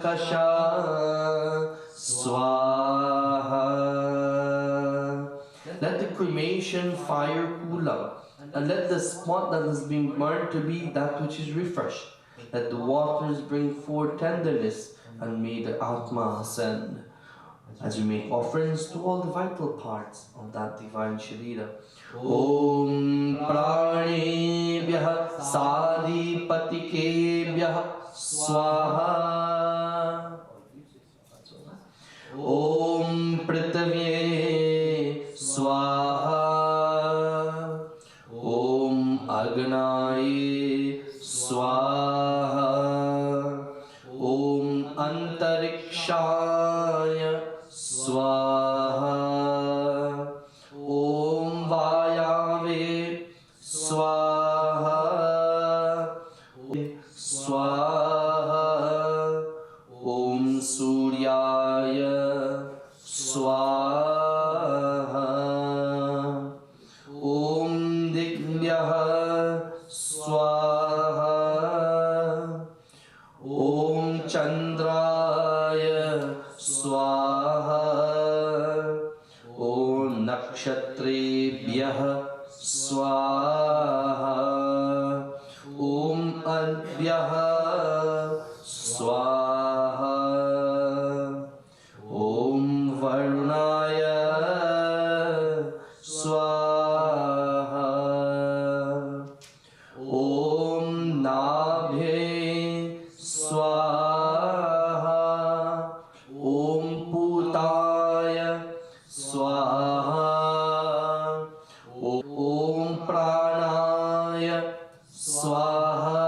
Karkasha Swaha. Let the cremation fire cool up, and let the spot that is being burned to be that which is refreshed. Let the waters bring forth tenderness, and may the Atma ascend. As you make offerings to all the vital parts of that divine Sharira. Om Pranebhyah Sadhipatikebhyah Swaha. Om Prithvye Swaha. Om Agnaye Swaha. Om Antarikshaya Swaha. Om Vayave Swaha. Swaha. Om Suryaya Swaha. Om Divyah Swaha. Om Chandraya Swaha. Om Nakshatrebhyah Swaha. Om Advyah Swaha. Om Varunaya Swaha. Om Nabhe Swaha. Om Putaya Swaha. Om Pranaya Swaha.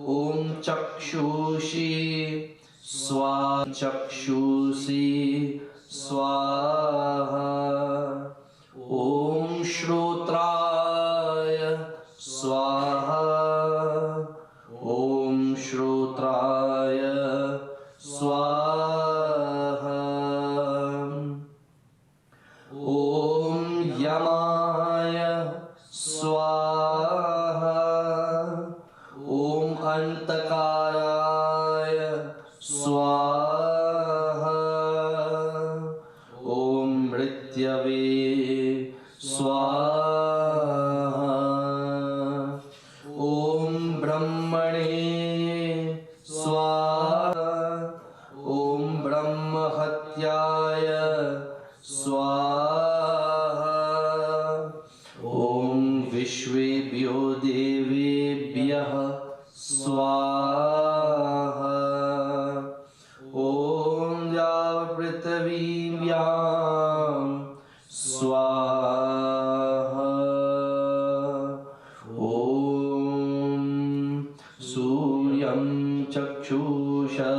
Om Chakshushi Swaha. Chakshusi Swaha. Om Shrotraya Swaha. Om Shrotraya Swaha. Om Yamaya Swaha. Om Antakaraya Swaha. Om Mrityave Swaha. Om Brahmane Swaha. Om Brahmahatyaya Swaha. Om Vishwebhyo Devebhyah Swaha. Om Prithvivyam Swaha. Om Suryam Chakshusha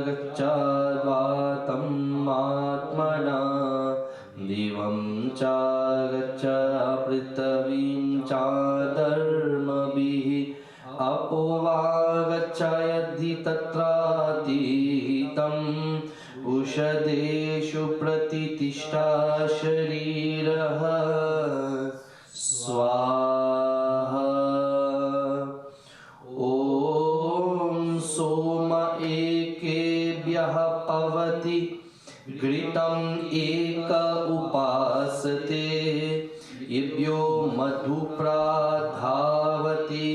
Gacchadvatam Atmana Divam Cha Gaccha Prithvim Cha Dharmabhihi Apovagacchayadhi tatratitam Ushadeshu pratitishta shariraha Swaha. Om Soma ekebhyah pavati Gritam eka upasate Ibhyo madhu pradhavati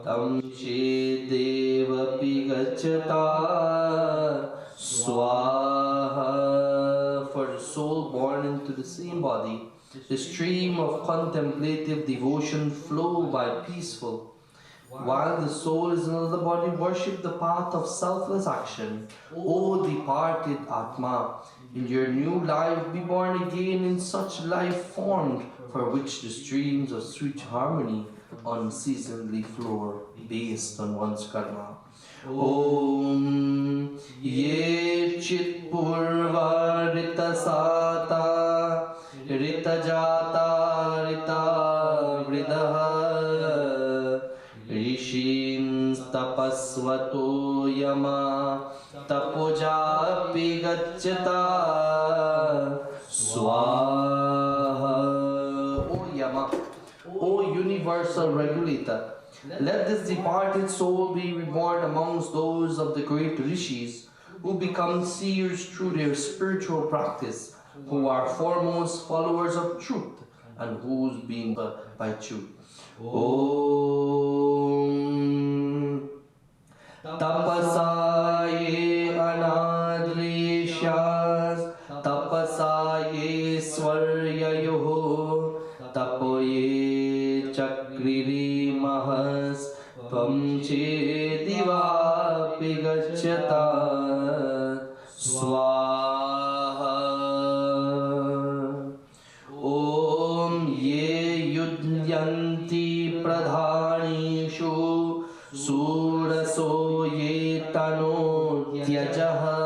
Tam chedevapi gacchata Swaha. For the soul born into the same body, the stream of contemplative devotion flow by peaceful. While the soul is in another body, worship the path of selfless action. O departed Atma, in your new life be born again in such life formed, for which the streams of sweet harmony unceasingly flow, based on one's karma. Om Ye Chit Purva Rita Sata Rita Jata Rita Vridaha Rishins Tapasvato Yama Tapoja Pigachata Swaha. O Yama, O universal regulator, Let this departed soul be reborn amongst those of the great rishis who become seers through their spiritual practice, who are foremost followers of truth and whose being by truth. Om Tapasaye anadrishas Tapasaye swaryayoho Tapoye chakriri mahas Tvam chedivapi gachyata Swaha. Om ye yudyanti pradhanishu Suraso ye tano tyajaha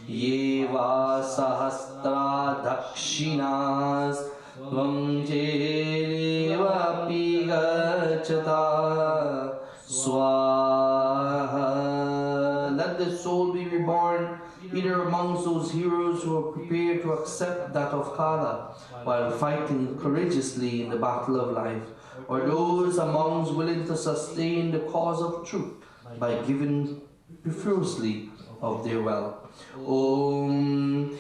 Ye va sahastra dakshinas Tvam jevapi gachyata Swaha. Let the soul be reborn either amongst those heroes who are prepared to accept that of Kala while fighting courageously in the battle of life, or those amongst willing to sustain the cause of truth by giving profusely of their wealth. Om,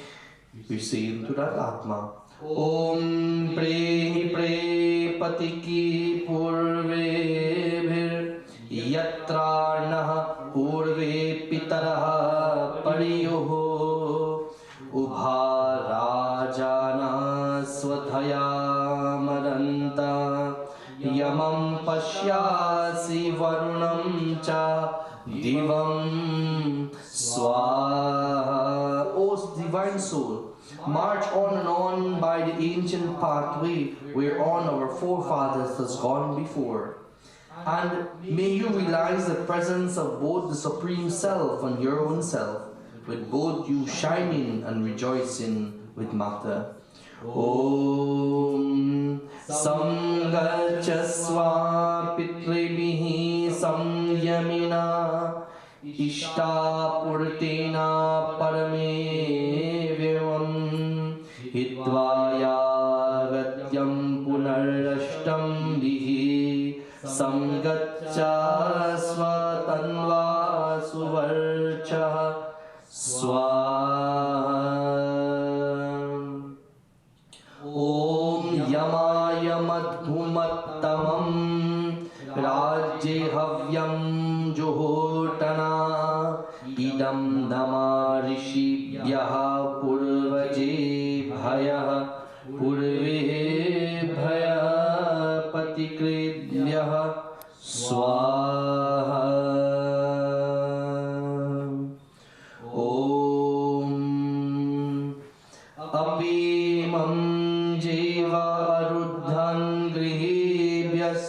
we say into that Atma. Om Prehi Pre Patiki Purve Yatra Naha Purve Pitaraha Pariyoho Ubha Rajana Swathaya Maranta Yamam Pashyasi Varunam Cha Divam Swaha. O divine soul, march on and on by the ancient pathway whereon our forefathers has gone before. And may you realize the presence of both the Supreme Self and your own self, with both you shining and rejoicing with Mata. Om Samgachasva Pitribihi Samyamina Ishta Purtena Parame Vyam Hitvaya Gatyam Punarashtam Dihi Samgacha Svatanva Suvarcha Swaha. Om Yamaya Madhumattamam Rajye Havyam Johotana Idam Dama Rishibhyaha Purvaje Bhaya Purve Bhaya Patikridhyaha Swaha. Om Apimam Jeva Aruddhan Grihibhyas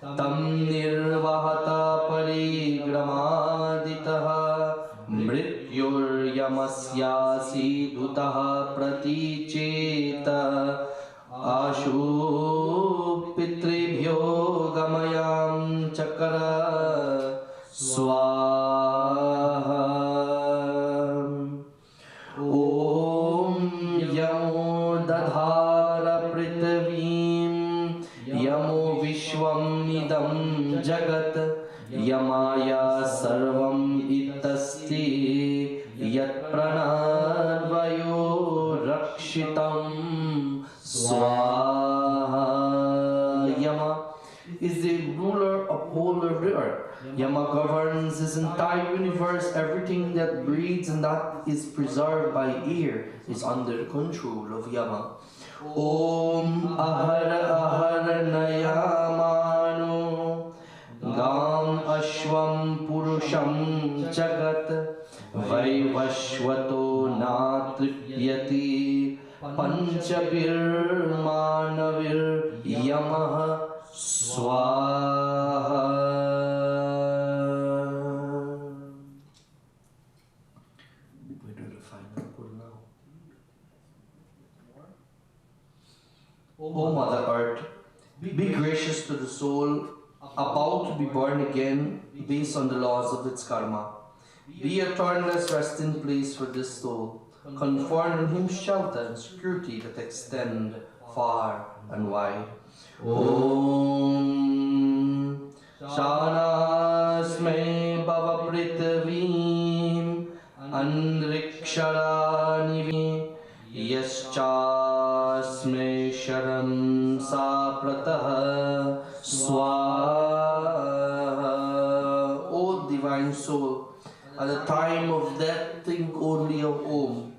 Tam Nirvahata Parigramaditaha Mrityur Yamasyasi Dutaha Praticheta Ashu Pitribhyo Gamayam Chakara Swaha. Om Yamo Dadhara Prithvim Yamo Vishwam Idam Jagat Yamaya Sarvam Itasti Yat Pranadvayo Rakshitam Swaha. Yama is the ruler, upholder of the earth. Yama governs this entire universe. Everything that breathes and that is preserved by air is under the control of Yama. Om Ahara Ahara Nayamano Gam Ashwam Purusham Jagat Vaivashvato Natripyati Panchabir Manavir Yamaha Swaha. We do the final pull now. O Mother Earth, be gracious to the soul about to be born again based on the laws of its karma. Be a thornless resting place for this soul. Confer on him shelter and security that extend far and wide. Om Shanasme Bhava Prithvim Anrikshara Yaschasme Sharam Sapratah Swaha. O divine soul, at the time of death, think only of Om.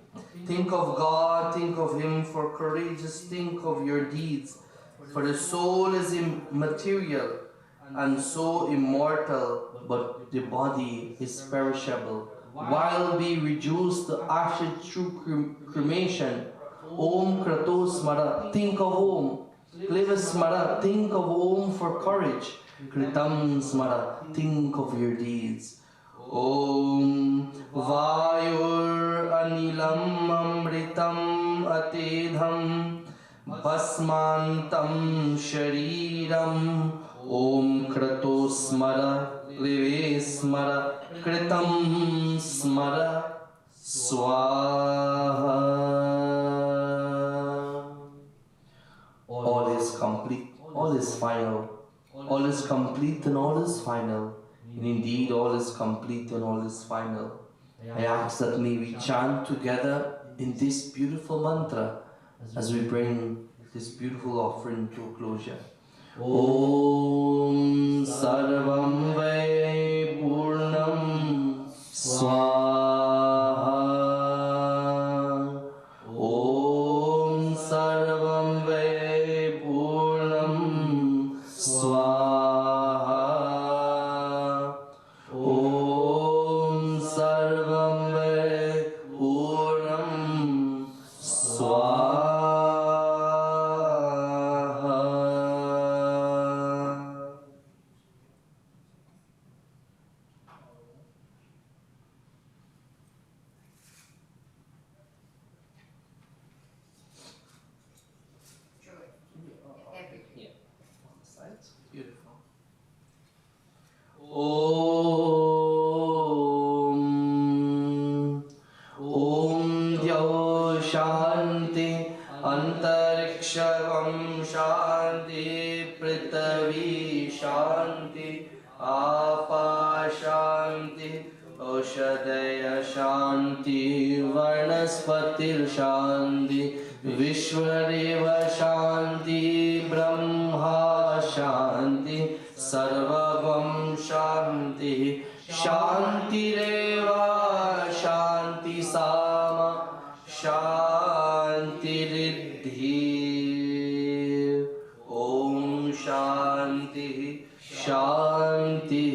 Think of God, think of Him, for courageous think of your deeds. For the soul is immaterial and so immortal, but the body is perishable. While we reduce to ashes through cremation, Om Krato Smara, think of Om. Kliva Smara, think of Om for courage. Kritam Smara, think of your deeds. Om Vayur Anilam Amritam Atedham Basmantam Shariram Om Krato Smara Live Smara Kritam Smara Swaha. All is complete, all is final, all is complete and all is final. And indeed, all is complete and all is final. I ask that may we chant together in this beautiful mantra as we bring this beautiful offering to a closure. Om Sarvam Vai Purnam Swaha. Om Sarvam Vai Purnam Swaha. Om Sarvam Vai Purnam Swaha. Beautiful. Om Dhyau Shanti Antariksham Shanti Prithvi Shanti Apa Shanti Oshadaya Shanti Varnaspatir Shanti Vishwareva Shanti Brahma Shanti Sarvavam Shanti Shantireva Shanti Sama Shanti Riddhi. Om Shanti Shanti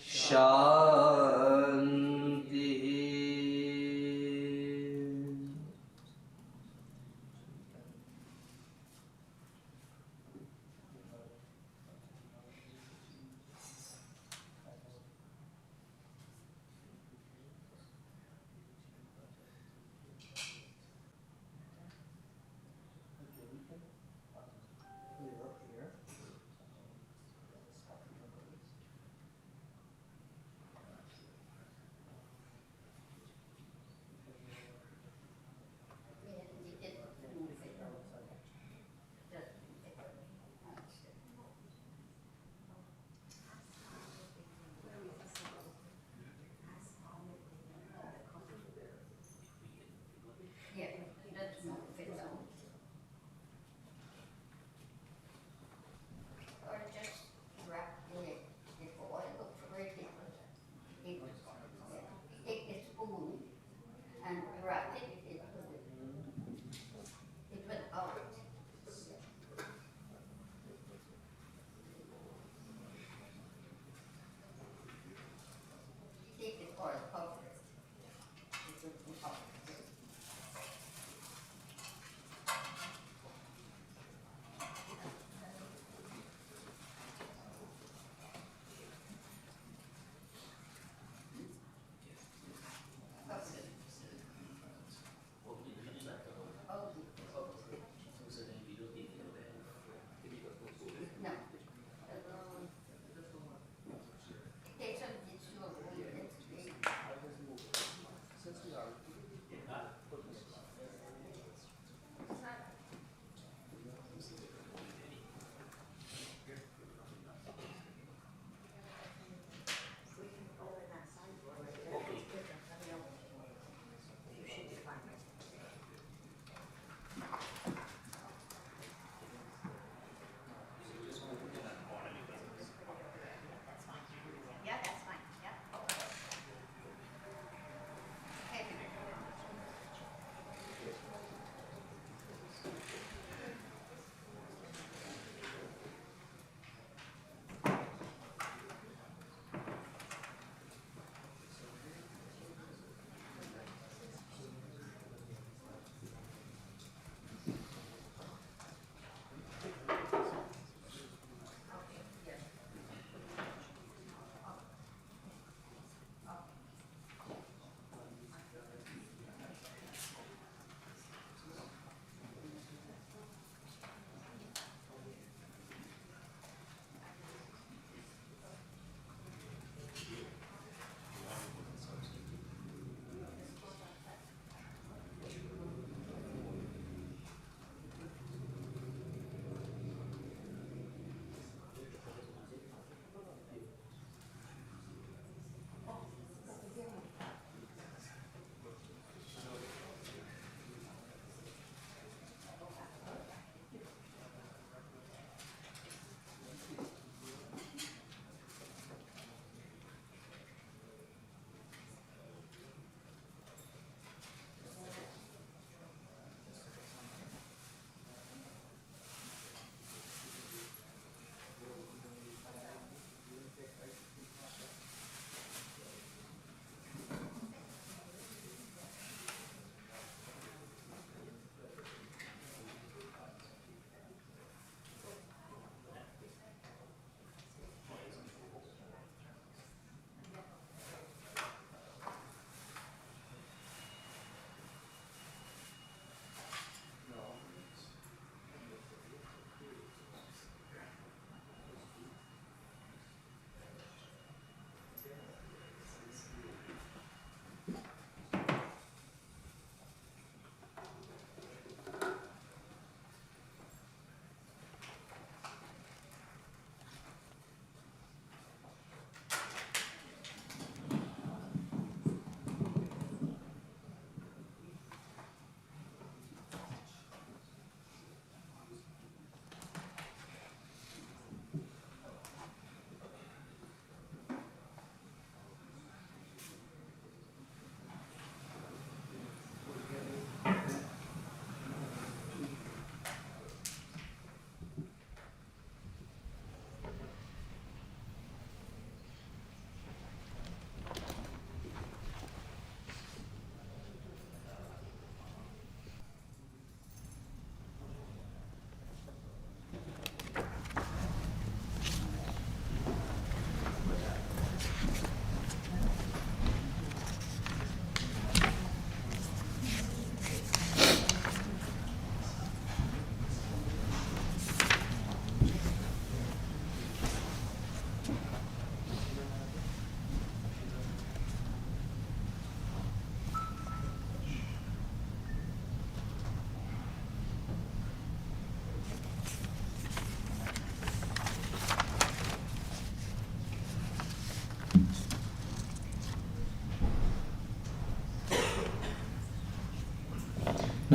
Shanti.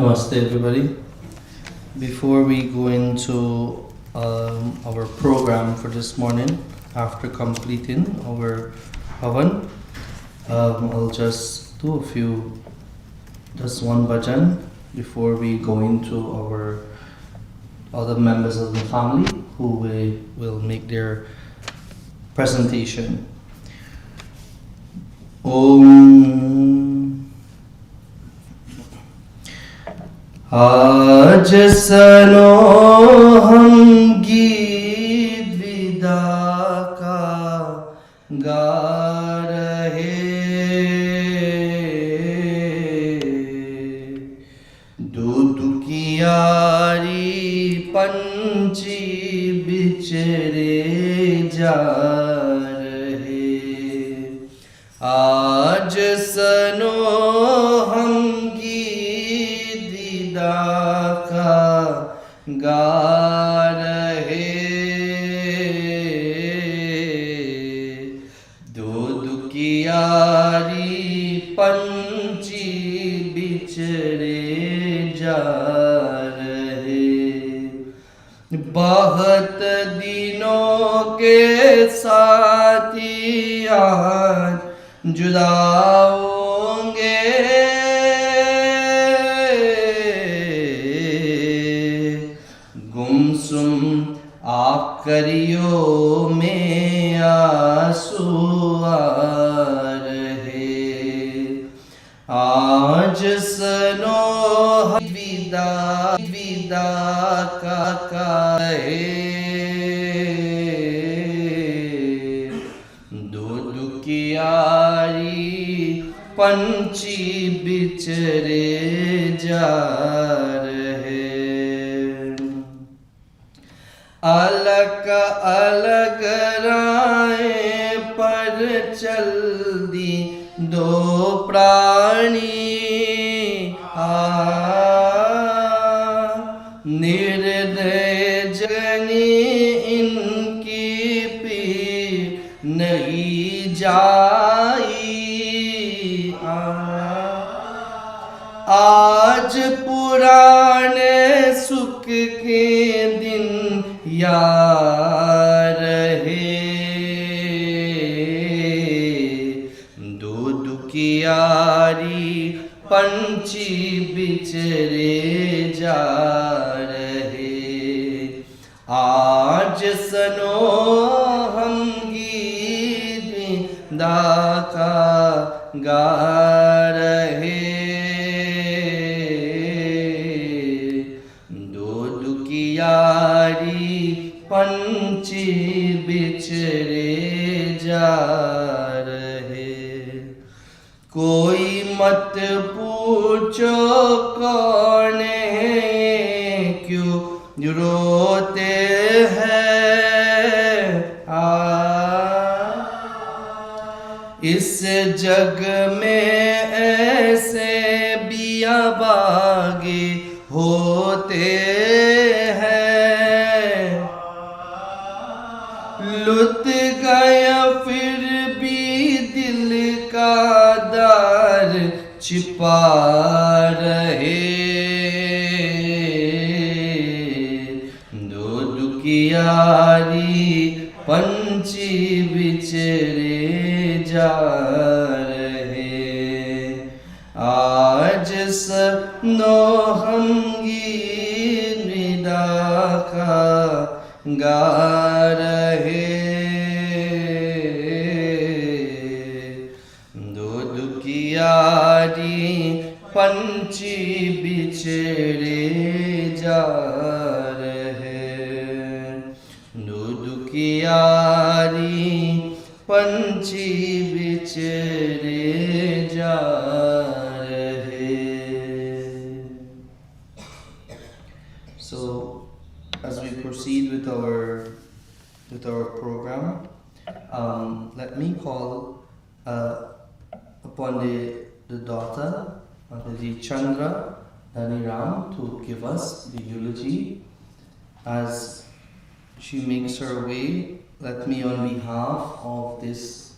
Namaste, everybody. Before we go into our program for this morning, after completing our havan, I'll just do just one bhajan before we go into our other members of the family who will make their presentation. Om आज सनो हम गीत विदा का गा रहे दूध की यारी पंछी बिछड़े जा रहे आज सनो हम गीत विदा का गा रहे दूध की यारी पंछी बिछड़े जा रहे बहुत दिनों के साथी आज जुदा होंगे गुमसुम आखिरियों में आंसू आ रहे आज सनो विदा विदा का कहे दूध की यारी पंछी बिछड़े जा रहे अलग अलग राहें पर चल दी दो प्राणी निर्दय जनी इनकी पीर नहीं जाई आज पुराने सुख के दिन यार रहे दूध की यारी पंछी बिछड़े जा रहे आज सनो हम गीत विदा का गा रहे दूध की यारी पंछी बिछड़े जा रहे कोई मत पूछो कौन है क्यों रोते हैं इस जग में ऐसे बियाबागे होते हैं लुट गया फिर भी दिल का दार छिपा रहे दूध की यारी पंछी बिछड़े जा रहे आज सनो हम गीत विदा का गा रहे दूध की यारी पंछी बिछड़े जा रहे दूध की यारी पंछी बिछड़े जा रहे So as we proceed with our program, let me call upon the daughter the Chandra Dhani Ram to give us the eulogy. As she makes her way, let me on behalf of this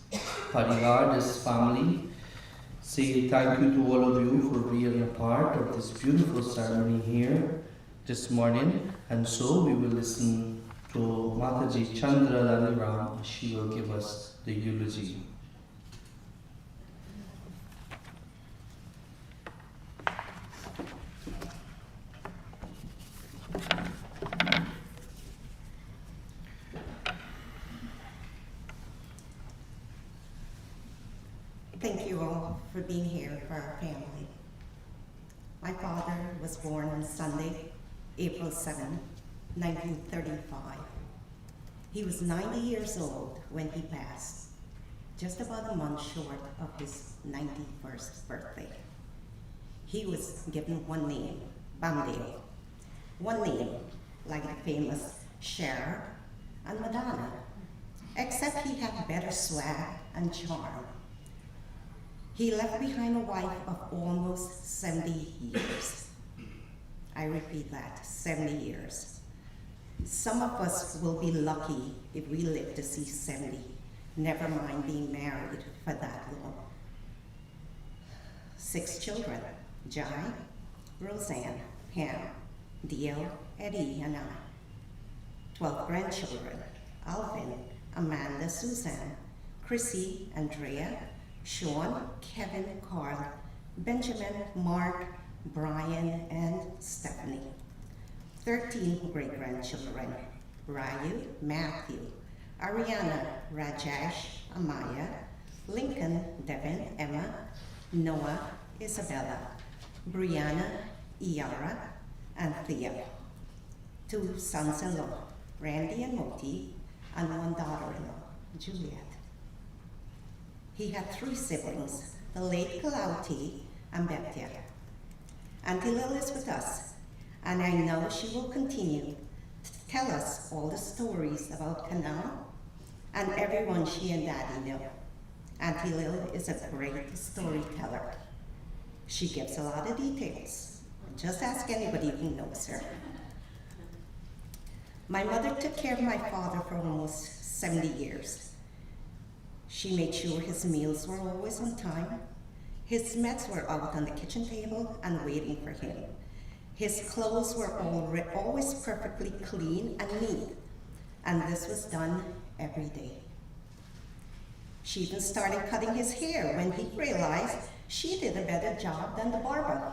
parivar, this family, say thank you to all of you for being a part of this beautiful ceremony here this morning. And so we will listen to Mataji Chandra Lali Ram. She will give us the eulogy. Thank you all for being here for our family. My father was born on Sunday, April 7, 1935. He was 90 years old when he passed, just about a month short of his 91st birthday. He was given one name, Bhamdeo. One name, like the famous Cher and Madonna, except he had better swag and charm. He left behind a wife of almost 70 years. I repeat that, 70 years. Some of us will be lucky if we live to see 70, never mind being married for that long. 6 children, Jai, Roseanne, Pam, Dio, Eddie, and I. 12 grandchildren, Alvin, Amanda, Suzanne, Chrissy, Andrea, Sean, Kevin, Carl, Benjamin, Mark, Brian, and Stephanie. 13 great-grandchildren, Ryu, Matthew, Ariana, Rajesh, Amaya, Lincoln, Devin, Emma, Noah, Isabella, Brianna, Iara, and Theo. 2 sons-in-law, Randy and Moti, and 1 daughter-in-law, Juliet. He had 3 siblings, the late Kalauti and Bethia. Auntie Lil is with us, and I know she will continue to tell us all the stories about Canal and everyone she and Daddy know. Auntie Lil is a great storyteller. She gives a lot of details. Just ask anybody who knows her. My mother took care of my father for almost 70 years. She made sure his meals were always on time. His meds were out on the kitchen table and waiting for him. His clothes were always perfectly clean and neat, and this was done every day. She even started cutting his hair when he realized she did a better job than the barber.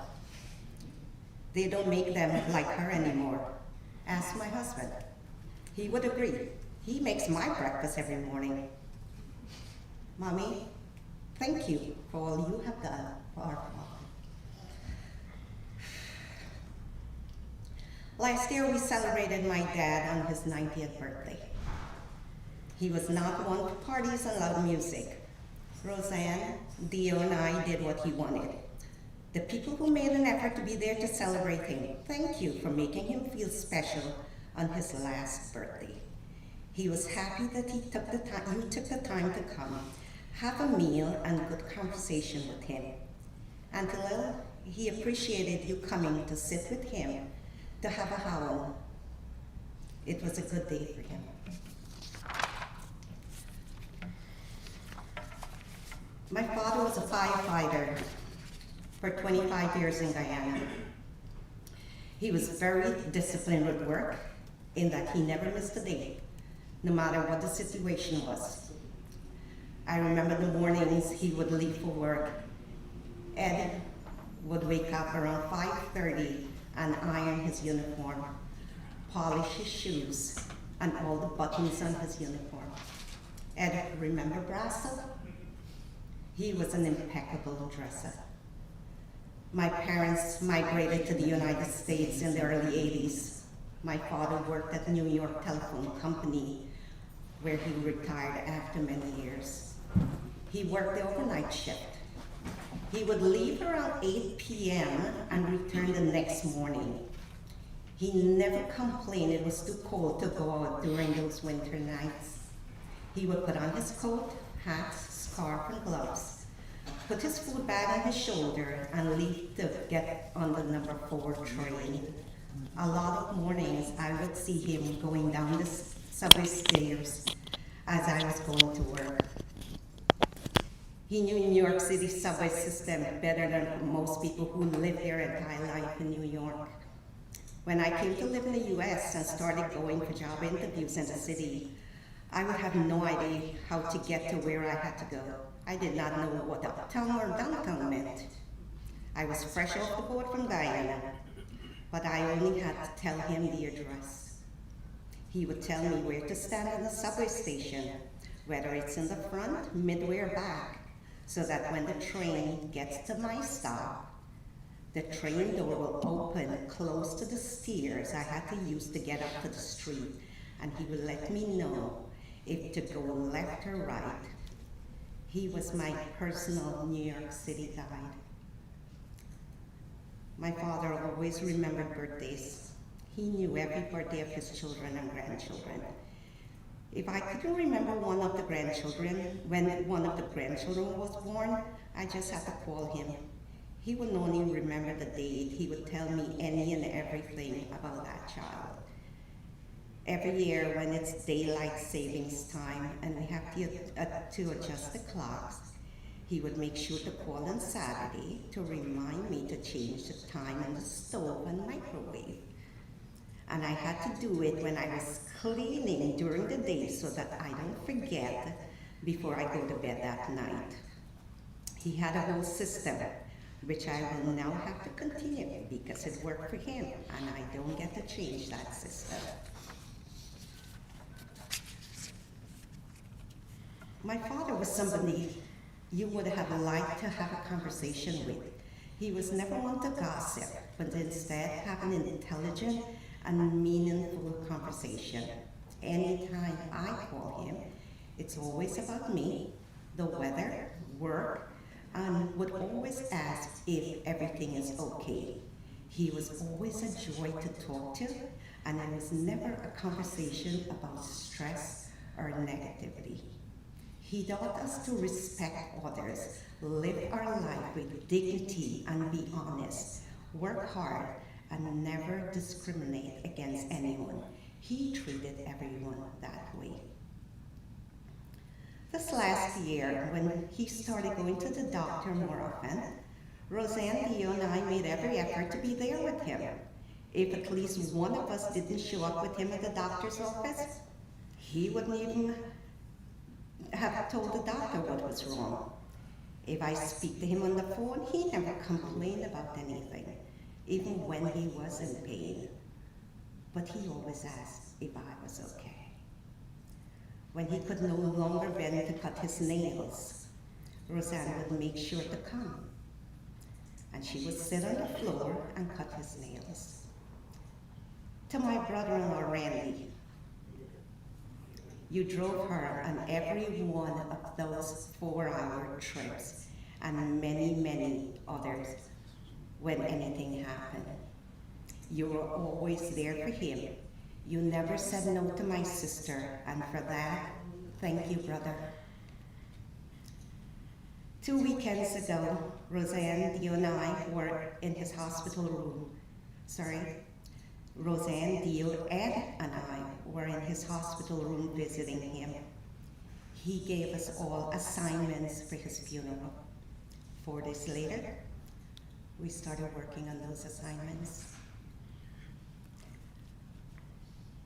They don't make them like her anymore. Ask my husband. He would agree. He makes my breakfast every morning. Mommy, thank you for all you have done for our father. Last year we celebrated my dad on his 90th birthday. He was not one for parties and loud music. Roseanne, Dio, and I did what he wanted. The people who made an effort to be there to celebrate him, thank you for making him feel special on his last birthday. He was happy that you took the time to come, have a meal and good conversation with him. Until he appreciated you coming to sit with him, to have a howl. It was a good day for him. My father was a firefighter for 25 years in Guyana. He was very disciplined with work in that he never missed a day, no matter what the situation was. I remember the mornings he would leave for work. Ed would wake up around 5:30 and iron his uniform, polish his shoes, and all the buttons on his uniform. Ed, remember Brasso? He was an impeccable dresser. My parents migrated to the United States in the early 80s. My father worked at the New York Telephone Company, where he retired after many years. He worked the overnight shift. He would leave around 8 p.m. and return the next morning. He never complained it was too cold to go out during those winter nights. He would put on his coat, hat, scarf, and gloves, put his food bag on his shoulder, and leave to get on the number 4 train. A lot of mornings I would see him going down the subway stairs as I was going to work. He knew New York City subway system better than most people who live their entire life in New York. When I came to live in the US and started going for job interviews in the city, I would have no idea how to get to where I had to go. I did not know what uptown or downtown meant. I was fresh off the boat from Guyana, but I only had to tell him the address. He would tell me where to stand in the subway station, whether it's in the front, midway, or back, so that when the train gets to my stop, the train door will open close to the stairs I had to use to get up to the street, and he would let me know if to go left or right. He was my personal New York City guide. My father always remembered birthdays. He knew every birthday of his children and grandchildren. If I couldn't remember one of the grandchildren, when one of the grandchildren was born, I just had to call him. He would not only remember the date, he would tell me any and everything about that child. Every year when it's daylight savings time and we have to adjust the clocks, he would make sure to call on Saturday to remind me to change the time in the stove and microwave. And I had to do it when I was cleaning during the day so that I don't forget before I go to bed that night. He had a whole system, which I will now have to continue because it worked for him and I don't get to change that system. My father was somebody you would have liked to have a conversation with. He was never one to gossip, but instead have an intelligent and meaningful conversation. Anytime I call him, it's always about me, the weather, work, and would always ask if everything is okay. He was always a joy to talk to, and it was never a conversation about stress or negativity. He taught us to respect others, live our life with dignity and be honest, work hard, and never discriminate against anyone. He treated everyone that way. This last year, when he started going to the doctor more often, Roseanne, Dio, and I made every effort to be there with him. If at least one of us didn't show up with him at the doctor's office, he wouldn't even have told the doctor what was wrong. If I speak to him on the phone, he never complained about anything, even when he was in pain. But he always asked if I was okay. When he could no longer bend to cut his nails, Roseanne would make sure to come. And she would sit on the floor and cut his nails. To my brother-in-law, Randy, you drove her on every one of those 4-hour trips and many, many others when anything happened. You were always there for him. You never said no to my sister, and for that, thank you, brother. 2 weekends ago, Roseanne, Dio, and I were in his hospital room. Roseanne, Dio, Ed, and I were in his hospital room visiting him. He gave us all assignments for his funeral. 4 days later, we started working on those assignments.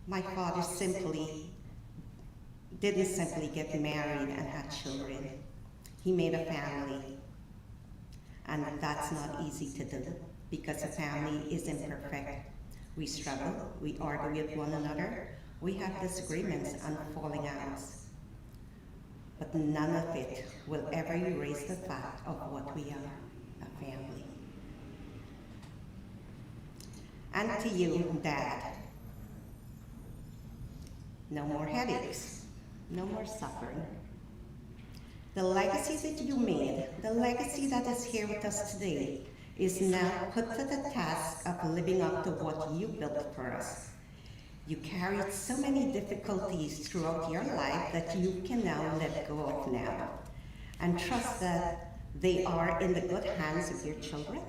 My father didn't simply get married and have children. He made a family. And that's not easy to do because a family is imperfect. We struggle, we argue with one another, we have disagreements and falling outs. But none of it will ever erase the fact of what we are, a family. And to you, Dad, no more headaches, no more suffering. The legacy that you made, the legacy that is here with us today, is now put to the task of living up to what you built for us. You carried so many difficulties throughout your life that you can now let go of now, and trust that they are in the good hands of your children,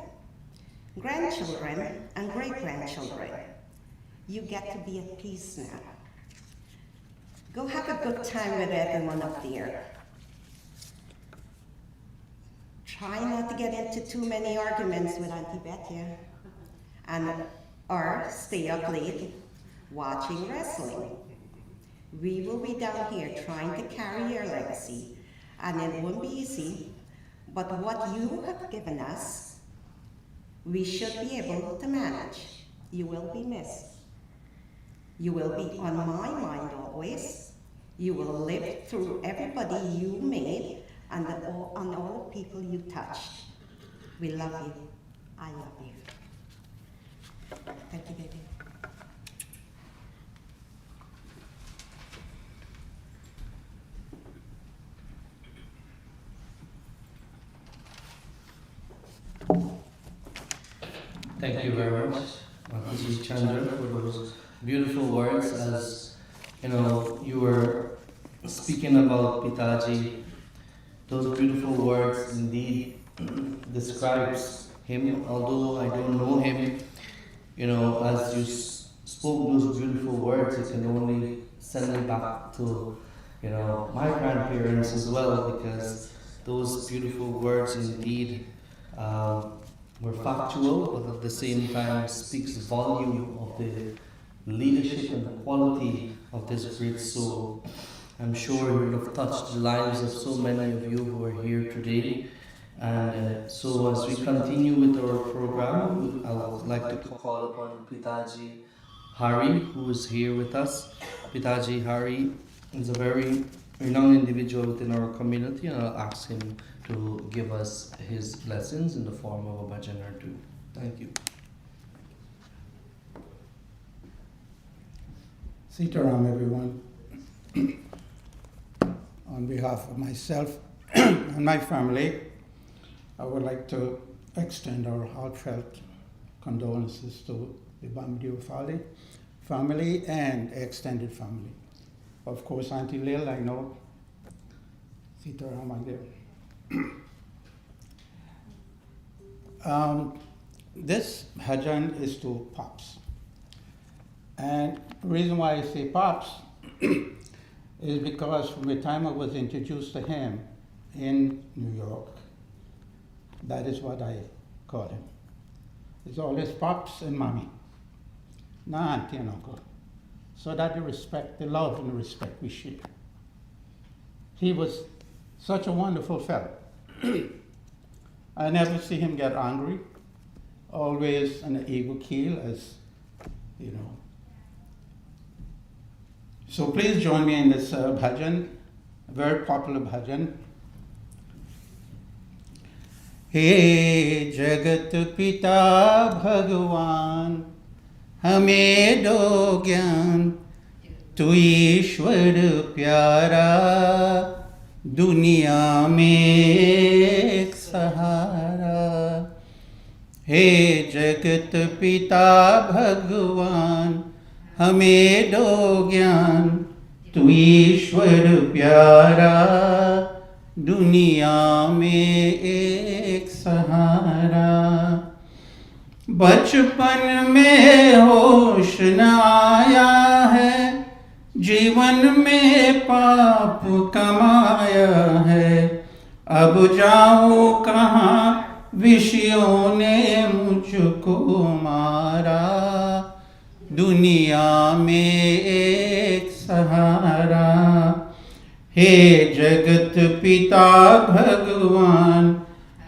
grandchildren, and great-grandchildren. You get to be at peace now. Go have a good time with everyone up there. try not to get into too many arguments with Auntie Betty, and or stay up late watching wrestling. We will be down here trying to carry your legacy, and it won't be easy, but what you have given us, we should be able to manage. You will be missed. You will be on my mind always. You will live through everybody you made and all the people you touched. We love you. I love you. Thank you, baby. Thank you very much, Mrs. Chandra, for those beautiful words. As you know, you were speaking about Pitaji. Those beautiful words indeed describes him. Although I don't know him, you know, as you spoke those beautiful words, it can only send me back to, you know, my grandparents as well, because those beautiful words indeed were factual, but at the same time speaks volume of the leadership and the quality of this great soul. I'm sure you will have touched the lives of so many of you who are here today. And so as we continue with our program, I would like to call upon Pitaji Hari, who is here with us. Pitaji Hari is a very renowned individual within our community, and I'll ask him to give us his blessings in the form of a bhajan or two. Thank you. Sitaram, everyone. On behalf of myself and my family, I would like to extend our heartfelt condolences to the Bhamdeo family and extended family. Of course, Auntie Lil, I know. Sitaram, I'm there. This bhajan is to Pops. And the reason why I say Pops is because from the time I was introduced to him in New York, that is what I call him. It's always Pops and Mommy, not Auntie and Uncle. So that the respect, the love and the respect we share. He was such a wonderful fellow. I never see him get angry, always an even keel, as you know. So please join me in this bhajan, a very popular bhajan. Hey Jagat Pita Bhagwan, हमें दो ज्ञान तू ईश्वर प्यारा दुनिया में एक सहारा हे जगत पिता भगवान हमें दो ज्ञान तू ईश्वर प्यारा दुनिया में एक सहारा बचपन में होश न आया है जीवन में पाप कमाया है अब जाऊं कहाँ विषयों ने मुझको मारा दुनिया में एक सहारा हे जगत पिता भगवान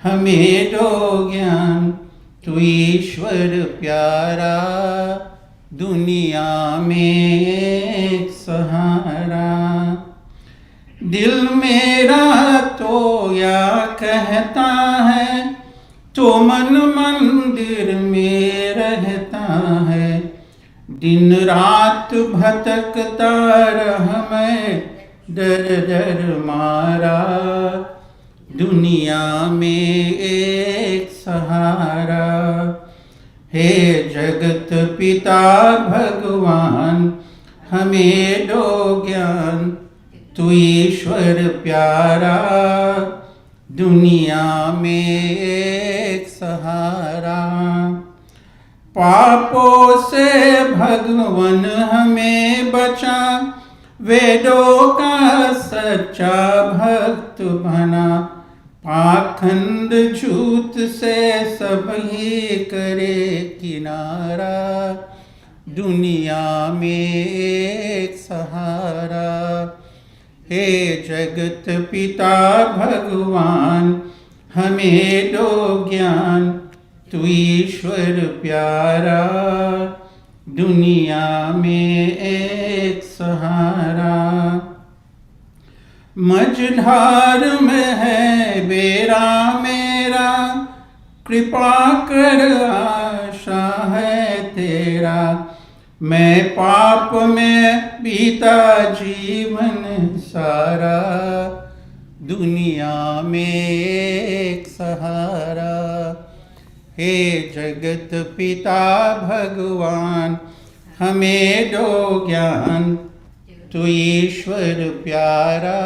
हमें दो ज्ञान तू ईश्वर प्यारा दुनिया में एक सहारा दिल मेरा तो या कहता है तो मन मंदिर में रहता है दिन रात भटकता रह मैं डर डर मारा दुनिया में एक सहारा हे जगत पिता भगवान हमें दो ज्ञान तू ईश्वर प्यारा दुनिया में एक सहारा पापों से भगवान हमें बचा वेदों का सच्चा भक्त बना पाखंड झूठ से सब ही करे किनारा, दुनिया में एक सहारा। हे जगत पिता भगवान, हमें दो ज्ञान, तू ईश्वर प्यारा, दुनिया में एक सहारा। मझधार में है बेरा मेरा, कृपा कर आशा है तेरा। मैं पाप में बीता जीवन सारा, दुनिया में एक सहारा। हे जगत पिता भगवान, हमें दो ज्ञान, तू ईश्वर प्यारा,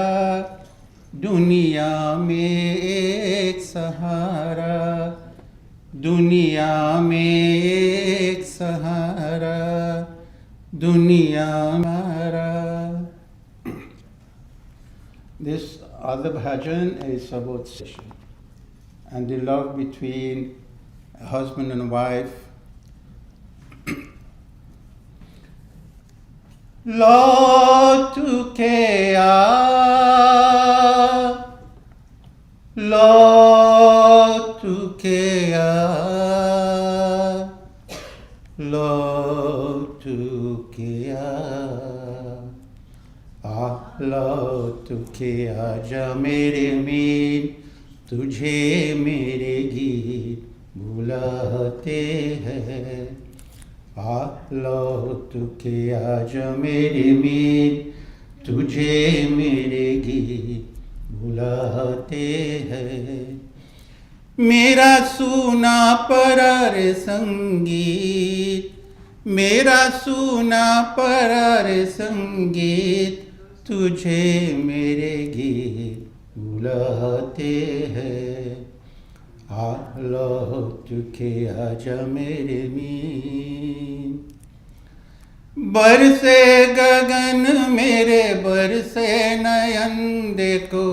दुनिया में एक सहारा, दुनिया में एक सहारा, दुनिया हमारा। This other bhajan is about session and the love between a husband and wife. Lord to care, Lord to care, Lord to care. Lord to care, जा मेरे मीत तुझे मेरे गीत बुलाते हैं। लौट के आजा मेरे मीत तुझे मेरे गीत बुलाते हैं। मेरा सुना परार संगीत, मेरा सुना परार संगीत, तुझे मेरे गीत बुलाते हैं। लौट के आजा मेरे मीत। बरसे गगन मेरे बरसे नयन, देखो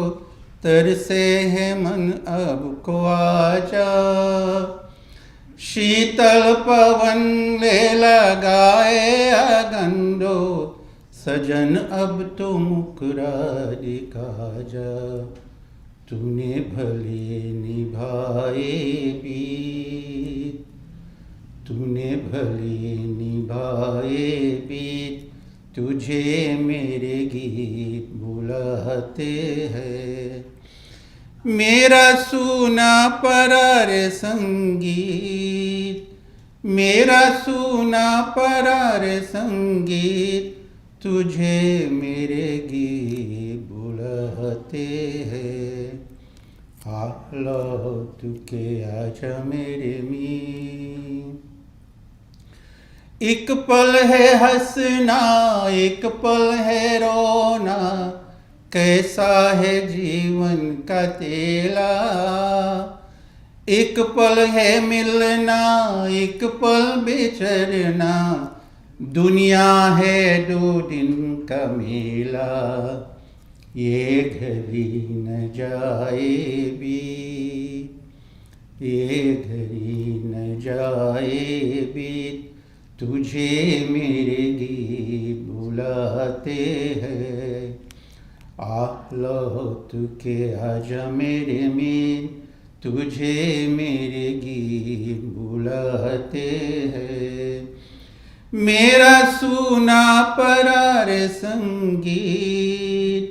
तरसे है मन अब को आजा। शीतल पवन ले लगाए अगंडो, सजन अब तो मुकरा दिखा जा। तूने भले निभाए बीत, तूने भले निभाए बीत, तुझे मेरे गीत बुलाते हैं। मेरा सुना परार संगीत, मेरा सुना परार संगीत, तुझे मेरे गीत बुलाते हैं। लौट के आजा मेरे मीत। एक पल है हंसना, एक पल है रोना, कैसा है जीवन का तेला। एक पल है मिलना, एक पल बिछड़ना, दुनिया है 2 दिन का मेला। ये घड़ी न जाए बीत, ये घड़ी न जाए बीत, तुझे मेरे गीत बुलाते हैं। लौट के आजा मेरे मीत, तुझे मेरे गीत बुलाते हैं। मेरा सुना परार संगीत,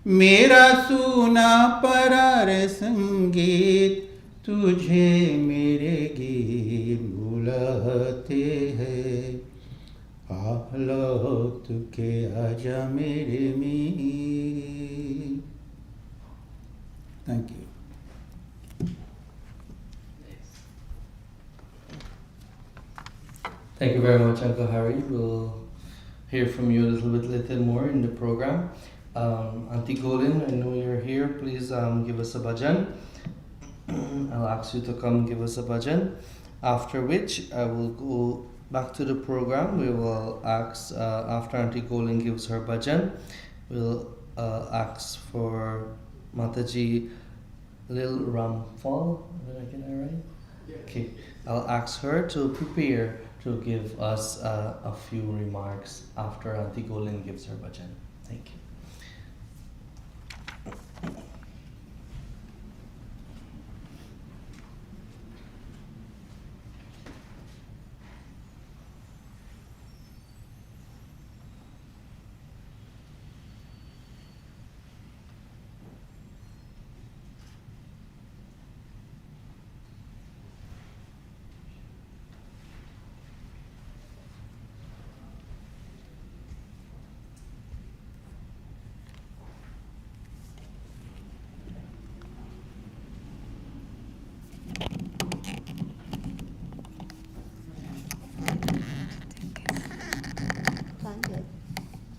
मेरा सुना परार संगीत, तुझे मेरे गीत बुलाते हैं। लौट के आजा मेरे मीत। Thank you. Thank you very much, Uncle Harry. We'll hear from you a little more in the program. Auntie Golin, I know you're here. Please give us a bhajan. I'll ask you to come give us a bhajan. After which I will go back to the program. We will ask, after Auntie Golin gives her bhajan, we'll ask for Mataji Lil Ramphal. Did I get that right? Okay. I'll ask her to prepare to give us a few remarks after Auntie Golin gives her bhajan. Thank you.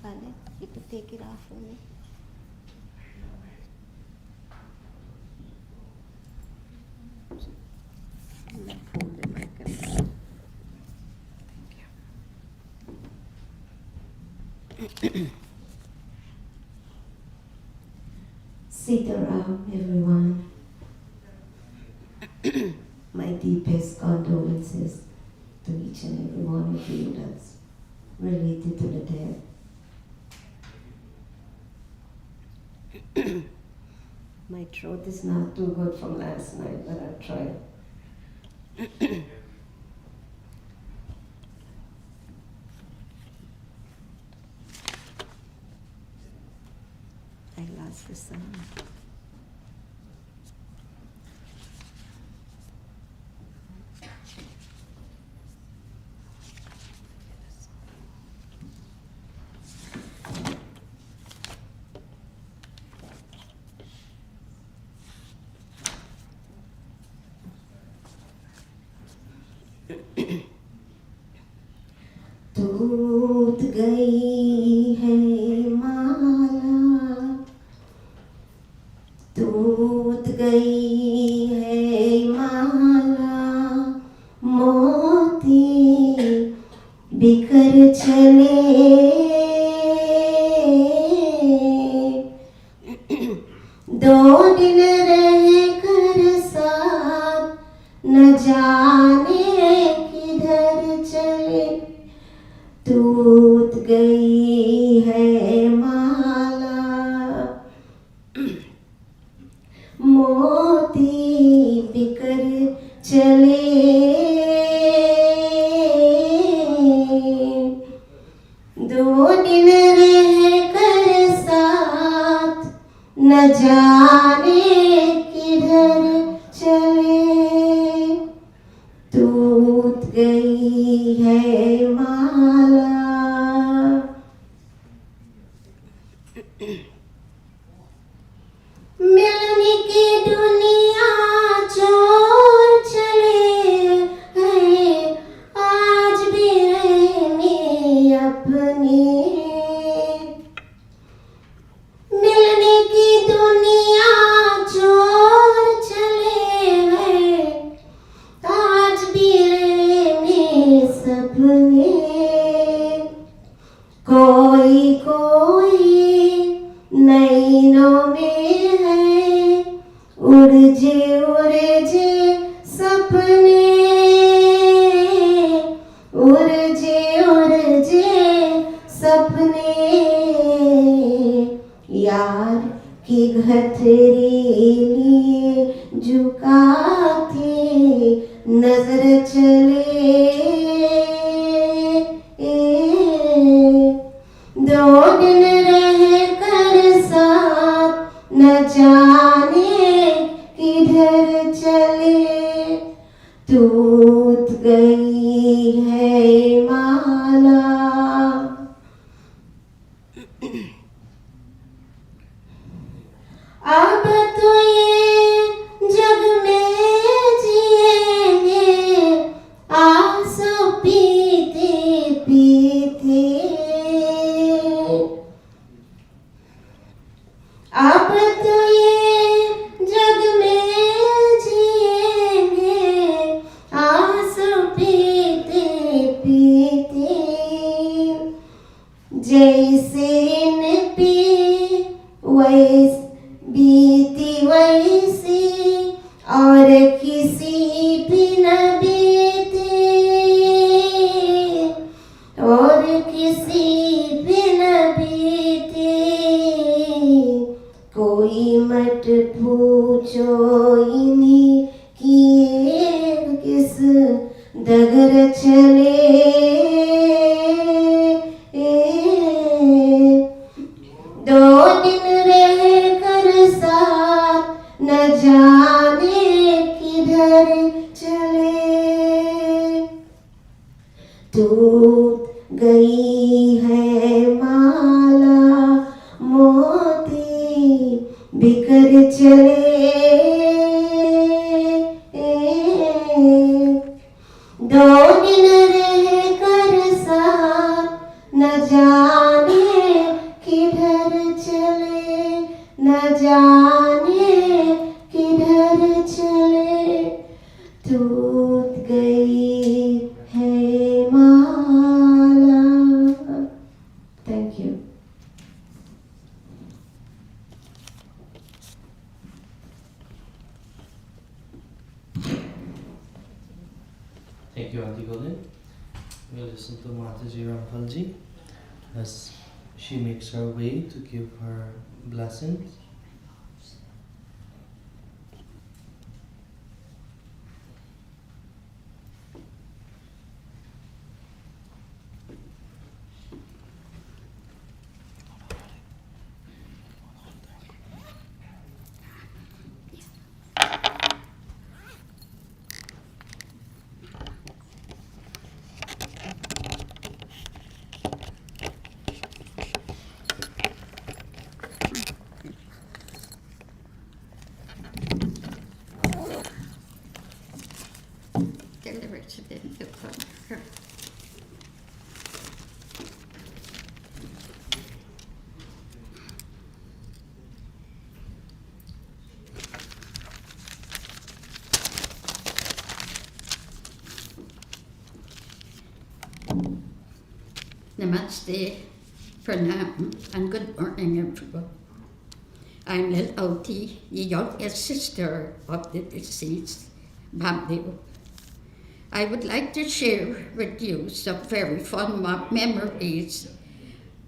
Vale, you could take it off for me. I'm not holding my camera. Thank you. Sitaram, everyone. My deepest condolences to each and every one of you that's related to the dead. My throat is not too good from last night, but I've tried. I lost the sound. टूट गई है माला, टूट गई है माला, मोती बिखर चले, दो दिन रह कर साथ न जाने किधर चले, टूट गई है माला, मोती बिखर चले, दो दिन रह कर साथ न जाने किधर चले, टूट गई है माला। मिलने की दुनिया छोड़ चले हैं, आज भी रहने अपने, मिलने की दुनिया छोड़ चले हैं, आज भी रहने सपने, कोई कोई नैनों में है, उड़जे सपने, उड़जे सपने, यार की हथेली झुकाते नजर चले, दो दिन रह कर साथ न जाने किधर चले, टूट गई है माला। अब तो ये जग में जिएंगे आंसू पीते पीते, अब तो ये जग में जिएंगे आंसू पीते इन्हीं की एक किस डगर चले, दो दिन रह कर साथ न जाने किधर चले, टूट गई है माला मोती बिखर चले, दो दिन रह कर साथ न जाने किधर चले, न जाने किधर चले, टूट गई है माला. Thank you. Thank you, Auntie Golden. We'll listen to Mataji Rampalji as she makes her way to give her blessings. Delivered to the phone. Namaste, pranam, and good morning, everyone. I'm Eulogy, the youngest sister of the deceased Bhamdeo. I would like to share with you some very fond memories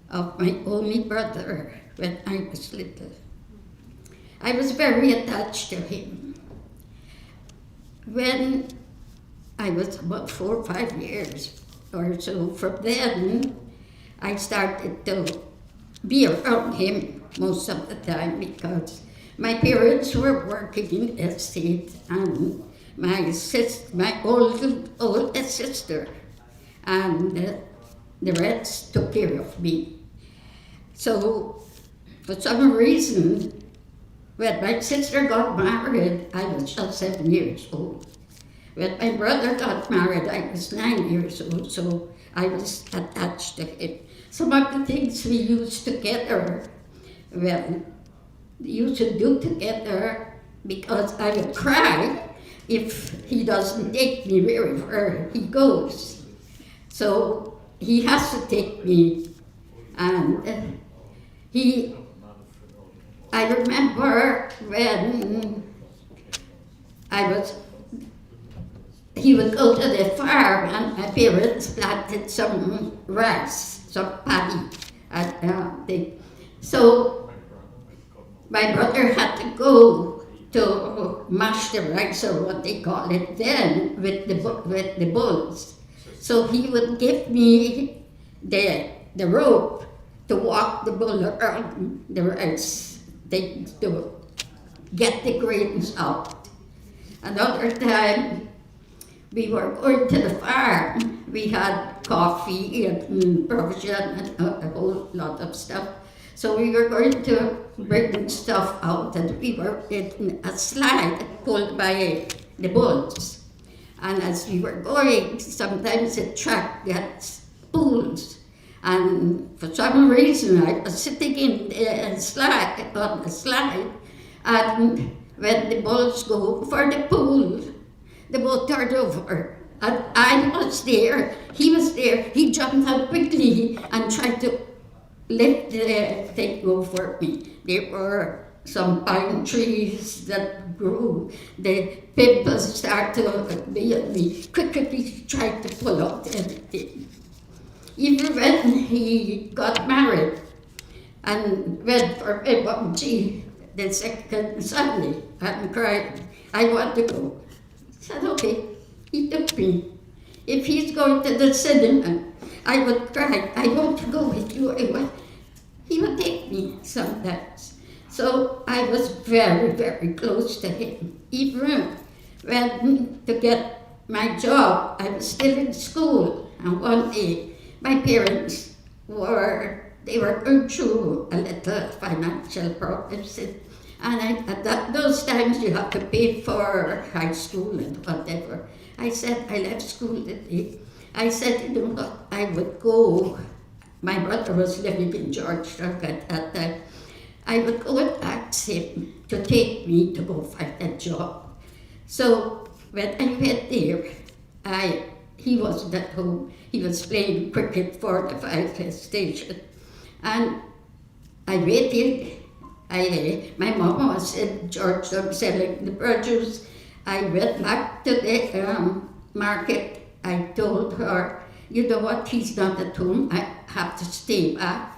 of my only brother when I was little. I was very attached to him. When I was about 4 or 5 years or so, from then I started to be around him most of the time because my parents were working in the estate and my oldest sister and the rest took care of me. So for some reason, when my sister got married, I was just 7 years old. When my brother got married, I was 9 years old, so I was attached to him. Some of the things we used together, used to do together, because I would cry if he doesn't take me wherever he goes. So he has to take me, and I remember when he would go to the farm and my parents planted some rice, some paddy. So my brother had to go to mash the rice, or what they call it then, with the bulls. So he would give me the rope to walk the bull around the rice things to get the grains out. Another time, we were going to the farm. We had coffee and provision and a whole lot of stuff. So we were going to bring stuff out, and we were in a slide pulled by the bulls. And as we were going, sometimes the track gets pulled. And for some reason, I was sitting in the slide, on the slide, and when the bulls go for the pull, the boat turned over. And I was there, he was there, he jumped out quickly and tried to lift the thing over me. There were some pine trees that grew. The pimples started to be at me. Quickly tried to pull out everything. Even when he got married and went for Eulogy the second Sunday, I'm crying. I want to go. I said, okay. He took me. If he's going to the cinema, I would cry, I want to go with you. He would take me sometimes. So I was very, very close to him. Even when to get my job, I was still in school. And one day, my parents were going through a little financial problems. And at those times you have to pay for high school and whatever. I said, I left school today. I said, you know what, I would go. My brother was living in Georgia at that time. I would go and ask him to take me to go find a job. So when I went there, he wasn't at home. He was playing cricket for the fire station. And I waited. My mom was in Georgia selling the produce. I went back to the market. I told her, you know what, he's not at home. I have to stay back.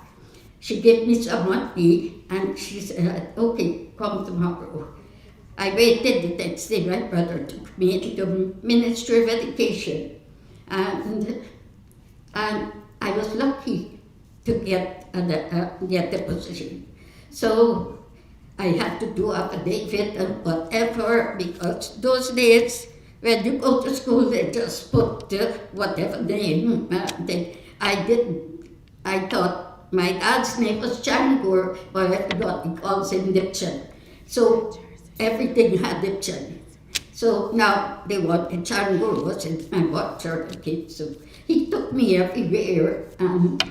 She gave me some money and she said, okay, come tomorrow. I waited the next day. My brother took me into Ministry of Education. And I was lucky to get the position. So I had to do affidavit and whatever, because those days when you go to school they just put whatever name. I thought my dad's name was Changur, but I forgot he calls him Dipson. So everything had Dipson. So now they wanted Changur wasn't my birth certificate. So he took me everywhere and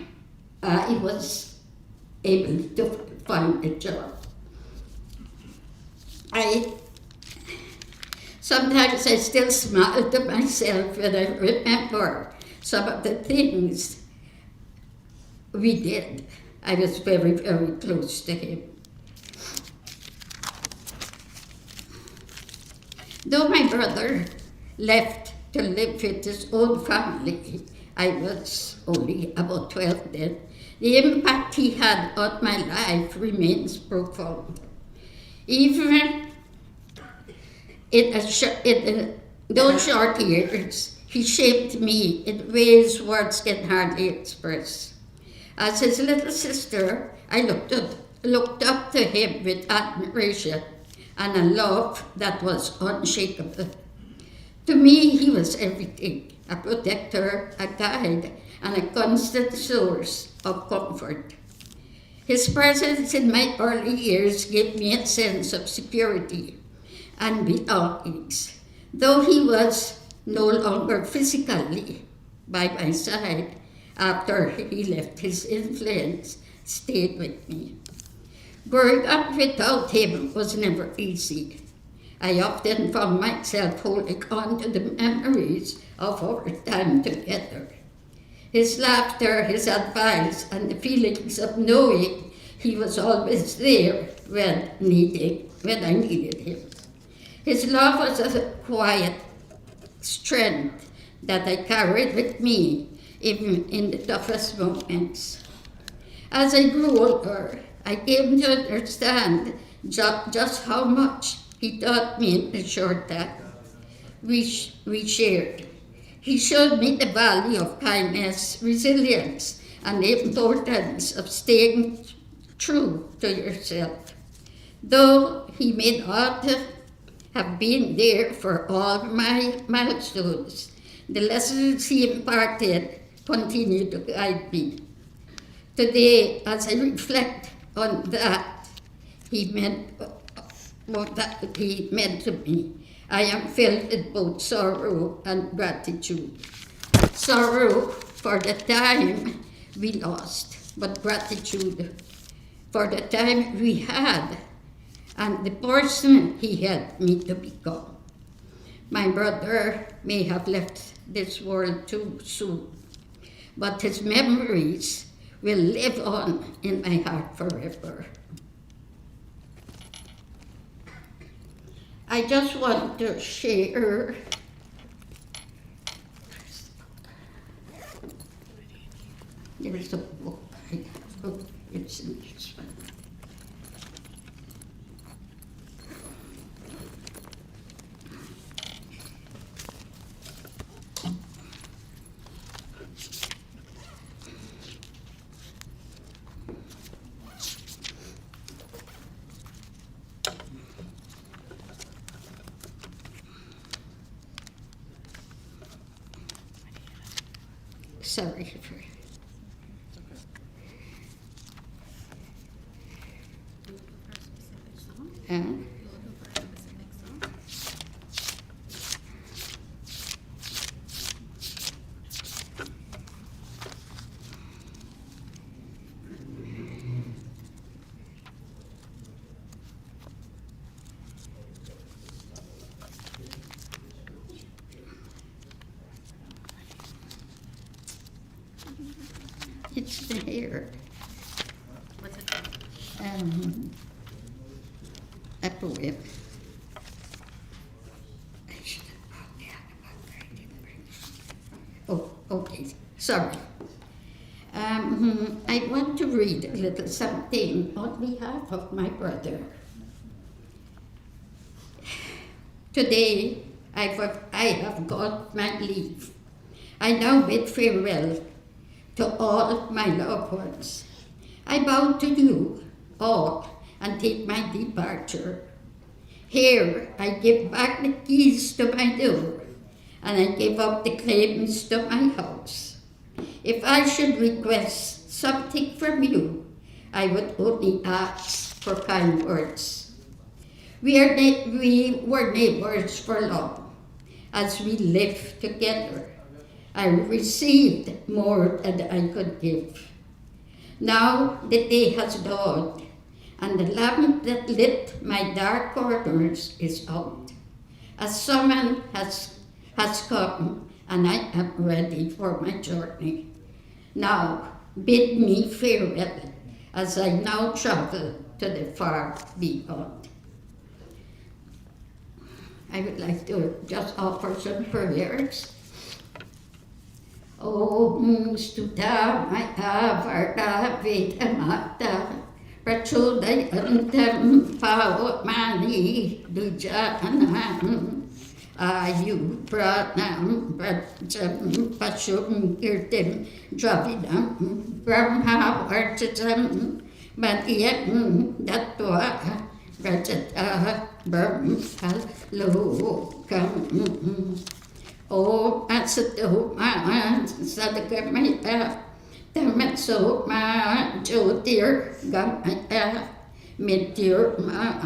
he was able to find a job. Sometimes I still smile to myself when I remember some of the things we did. I was very, very close to him. Though my brother left to live with his own family, I was only about 12 then. The impact he had on my life remains profound. Even in those short years, he shaped me in ways words can hardly express. As his little sister, I looked up to him with admiration and a love that was unshakable. To me, he was everything, a protector, a guide, and a constant source of comfort. His presence in my early years gave me a sense of security and belongings. Though he was no longer physically by my side, after he left, his influence stayed with me. Growing up without him was never easy. I often found myself holding on to the memories of our time together. His laughter, his advice, and the feelings of knowing he was always there when I needed him. His love was a quiet strength that I carried with me even in the toughest moments. As I grew older, I came to understand just how much he taught me in the short time we shared. He showed me the value of kindness, resilience, and the importance of staying true to yourself. Though he may not have been there for all my milestones, the lessons he imparted continue to guide me. Today, as I reflect on what he meant to me, I am filled with both sorrow and gratitude. Sorrow for the time we lost, but gratitude for the time we had and the person he helped me to become. My brother may have left this world too soon, but his memories will live on in my heart forever. I just want to share there's a book. It's in this one. sorry. It's here. What's it called? A poem. Oh, okay, sorry. I want to read a little something on behalf of my brother. Today, I have got my leave. I now bid farewell to all my loved ones. I bow to you all and take my departure. Here, I give back the keys to my door, and I give up the claims to my house. If I should request something from you, I would only ask for kind words. We were neighbors for long as we lived together. I received more than I could give. Now the day has dawned, and the lamp that lit my dark corners is out. A summons has come, and I am ready for my journey. Now bid me farewell as I now travel to the far beyond. I would like to just offer some prayers. Om stuta maya varda vedamata prachodayantam pavamani dujanam ayu pranam prajam pashum kirtim dravidam brahma varchatam madhyam dattva rajata brahma lokam. Om Asato Ma Sadagamaya Tamatso Ma Jotir Gamaya Mitir Ma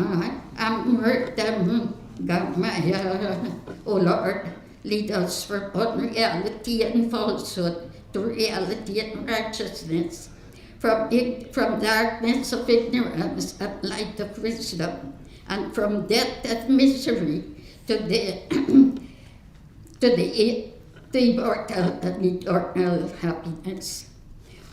Amritam Gamaya. O Lord, lead us from unreality and falsehood to reality and righteousness, from darkness of ignorance and light of wisdom, and from death and misery to the immortal and eternal happiness.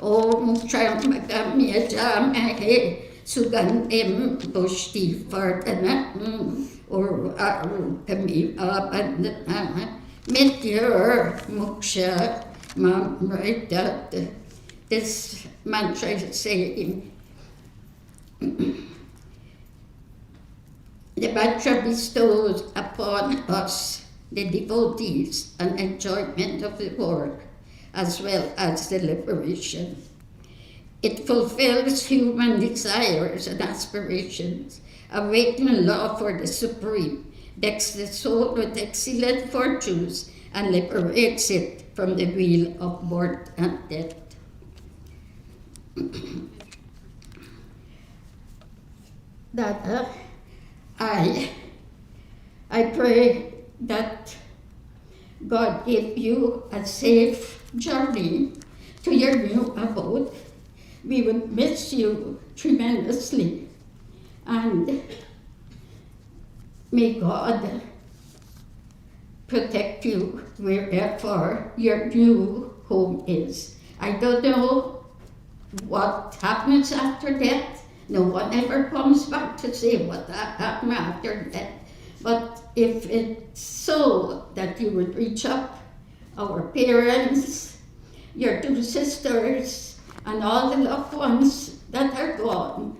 Om Trambakam Yajamahe Sugandhim Pushti Vardhanam Urvarukami Abandana Mityur Moksha Mamritat. This mantra is saying, the mantra bestows upon us, the devotees, an enjoyment of the world as well as the liberation. It fulfills human desires and aspirations, awakening love for the Supreme, decks the soul with excellent fortunes, and liberates it from the wheel of birth and death. That I pray that God give you a safe journey to your new abode. We would miss you tremendously, and may God protect you wherever your new home is. I don't know what happens after death. No one ever comes back to say what happened after death. But if it's so that you would reach up our parents, your two sisters, and all the loved ones that are gone,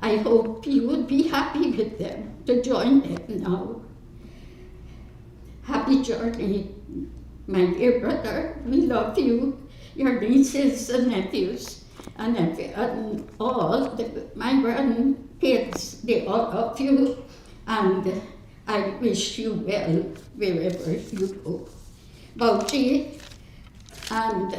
I hope you would be happy with them, to join them now. Happy journey, my dear brother. We love you, your nieces and nephews, and all my grandkids. They all love you, and I wish you well wherever you go. Bauchi, and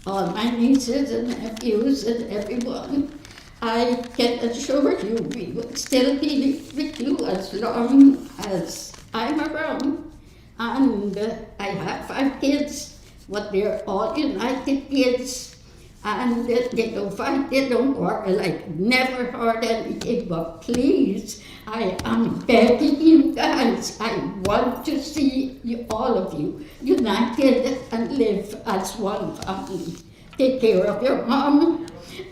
all my nieces and nephews and everyone, I can assure you we will still be with you as long as I'm around. And I have 5 kids, but they're all united kids, and they don't fight, they don't quarrel. I've never heard anything, but please, I am begging you guys, I want to see you, all of you, united and live as one family. Take care of your mom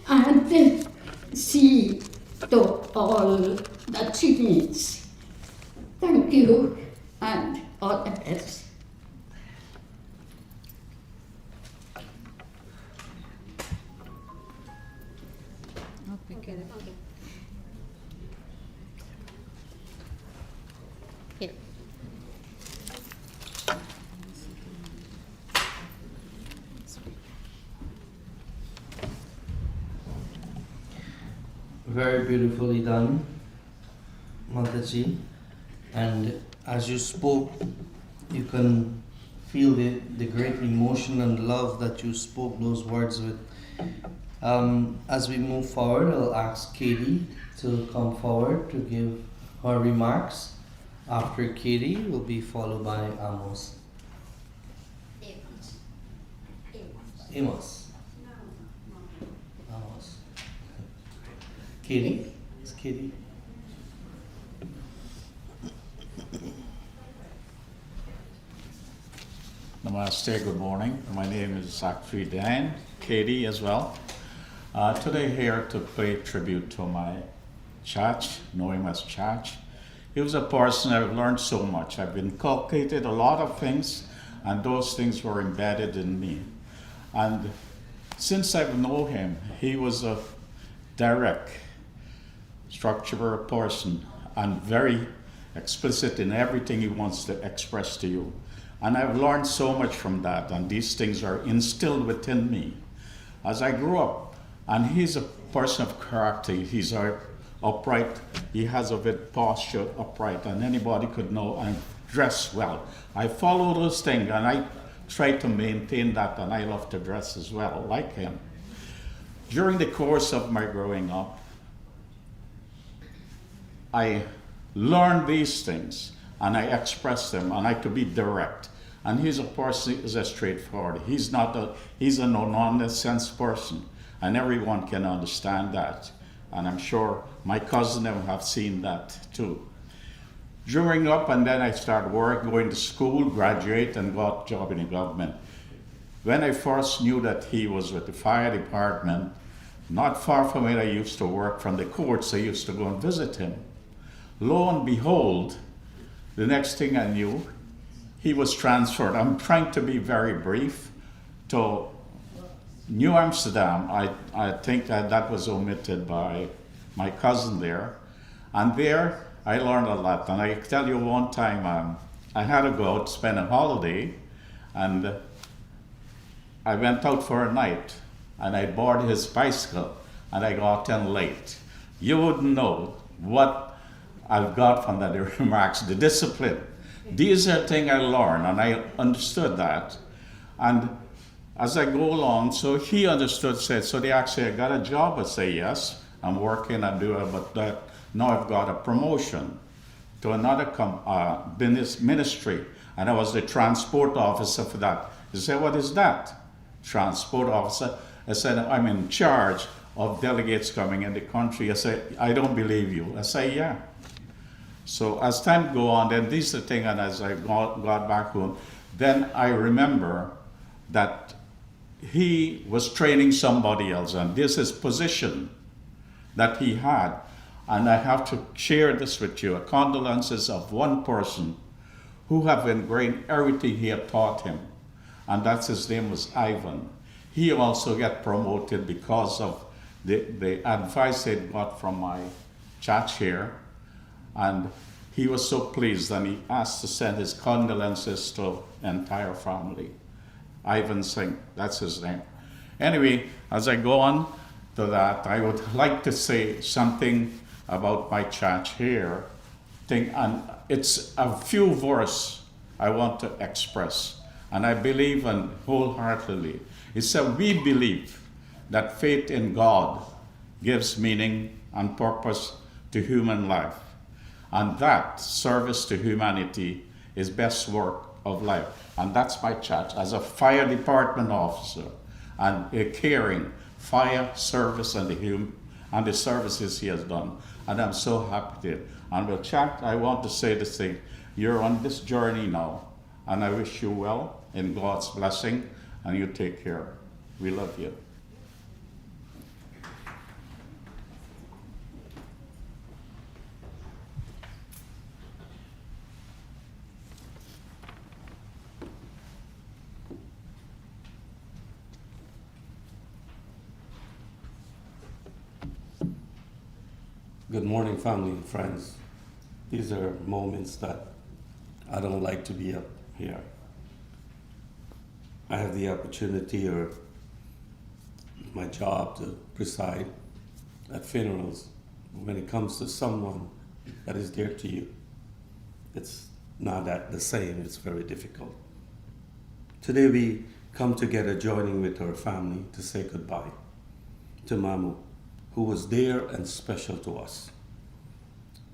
and see to all that she needs. Thank you and all the best. Here. Very beautifully done, Mataji. And as you spoke, you can feel the great emotion and love that you spoke those words with. As we move forward, I'll ask Katie to come forward to give her remarks. After Katie will be followed by Amos. Amos. Amos. Katie? It's Katie. Namaste, good morning. My name is Zachary Dan, Katie as well. Today here to pay tribute to my church, know him as church. He was a person I've learned so much. I've inculcated a lot of things, and those things were embedded in me. And since I've known him, he was a direct, structured person and very explicit in everything he wants to express to you. And I've learned so much from that, and these things are instilled within me. As I grew up, and he's a person of character, he's upright, he has a good posture, upright, and anybody could know and dress well. I follow those things, and I try to maintain that, and I love to dress as well, like him. During the course of my growing up, I learned these things, and I express them, and I could be direct. And he's a person who's a straightforward. He's a no-nonsense person, and everyone can understand that. And I'm sure my cousin have seen that too. Growing up, and then I started work, going to school, graduate, and got a job in the government. When I first knew that he was with the fire department, not far from where I used to work from the courts, I used to go and visit him. Lo and behold, the next thing I knew, he was transferred. I'm trying to be very brief, to New Amsterdam. I think that was omitted by my cousin there. And there I learned a lot. And I tell you one time, I had to go out to spend a holiday, and I went out for a night, and I boarded his bicycle, and I got in late. You wouldn't know what I've got from that remarks, the discipline. These are things I learned, and I understood that. And as I go along, so he understood, said, so they actually, I got a job. I say, yes, I'm working, I do it, but that, now I've got a promotion to another business ministry, and I was the transport officer for that. He said, what is that? Transport officer. I said, I'm in charge of delegates coming in the country. I said, I don't believe you. I say, yeah. So as time go on, then these are the things, and as I got back home, then I remember that he was training somebody else, and this is position that he had. And I have to share this with you, condolences of one person who have ingrained everything he had taught him, and that's his name was Ivan. He also got promoted because of the advice he got from my church here. And he was so pleased, and he asked to send his condolences to the entire family. Ivan Singh, that's his name. Anyway, as I go on to that, I would like to say something about my church here. And it's a few verses I want to express. And I believe and wholeheartedly. It said we believe that faith in God gives meaning and purpose to human life. And that service to humanity is best work of life. And that's my charge as a fire department officer and a caring fire service and the services he has done. And I'm so happy to. And with chat, I want to say this thing. You're on this journey now, and I wish you well in God's blessing, and you take care. We love you. Good morning, family and friends. These are moments that I don't like to be up here. I have the opportunity or my job to preside at funerals. When it comes to someone that is dear to you, it's not the same, it's very difficult. Today we come together joining with our family to say goodbye to Mamu, who was dear and special to us.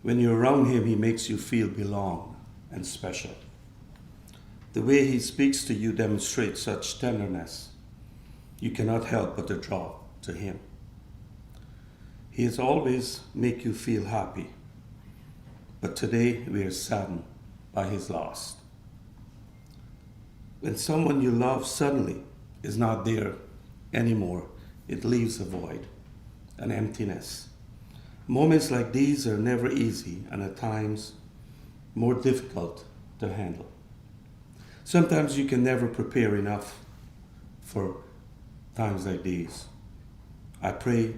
When you're around him, he makes you feel belong and special. The way he speaks to you demonstrates such tenderness. You cannot help but to draw to him. He has always make you feel happy, but today we are saddened by his loss. When someone you love suddenly is not there anymore, it leaves a void, an emptiness. Moments like these are never easy and at times more difficult to handle. Sometimes you can never prepare enough for times like these. I pray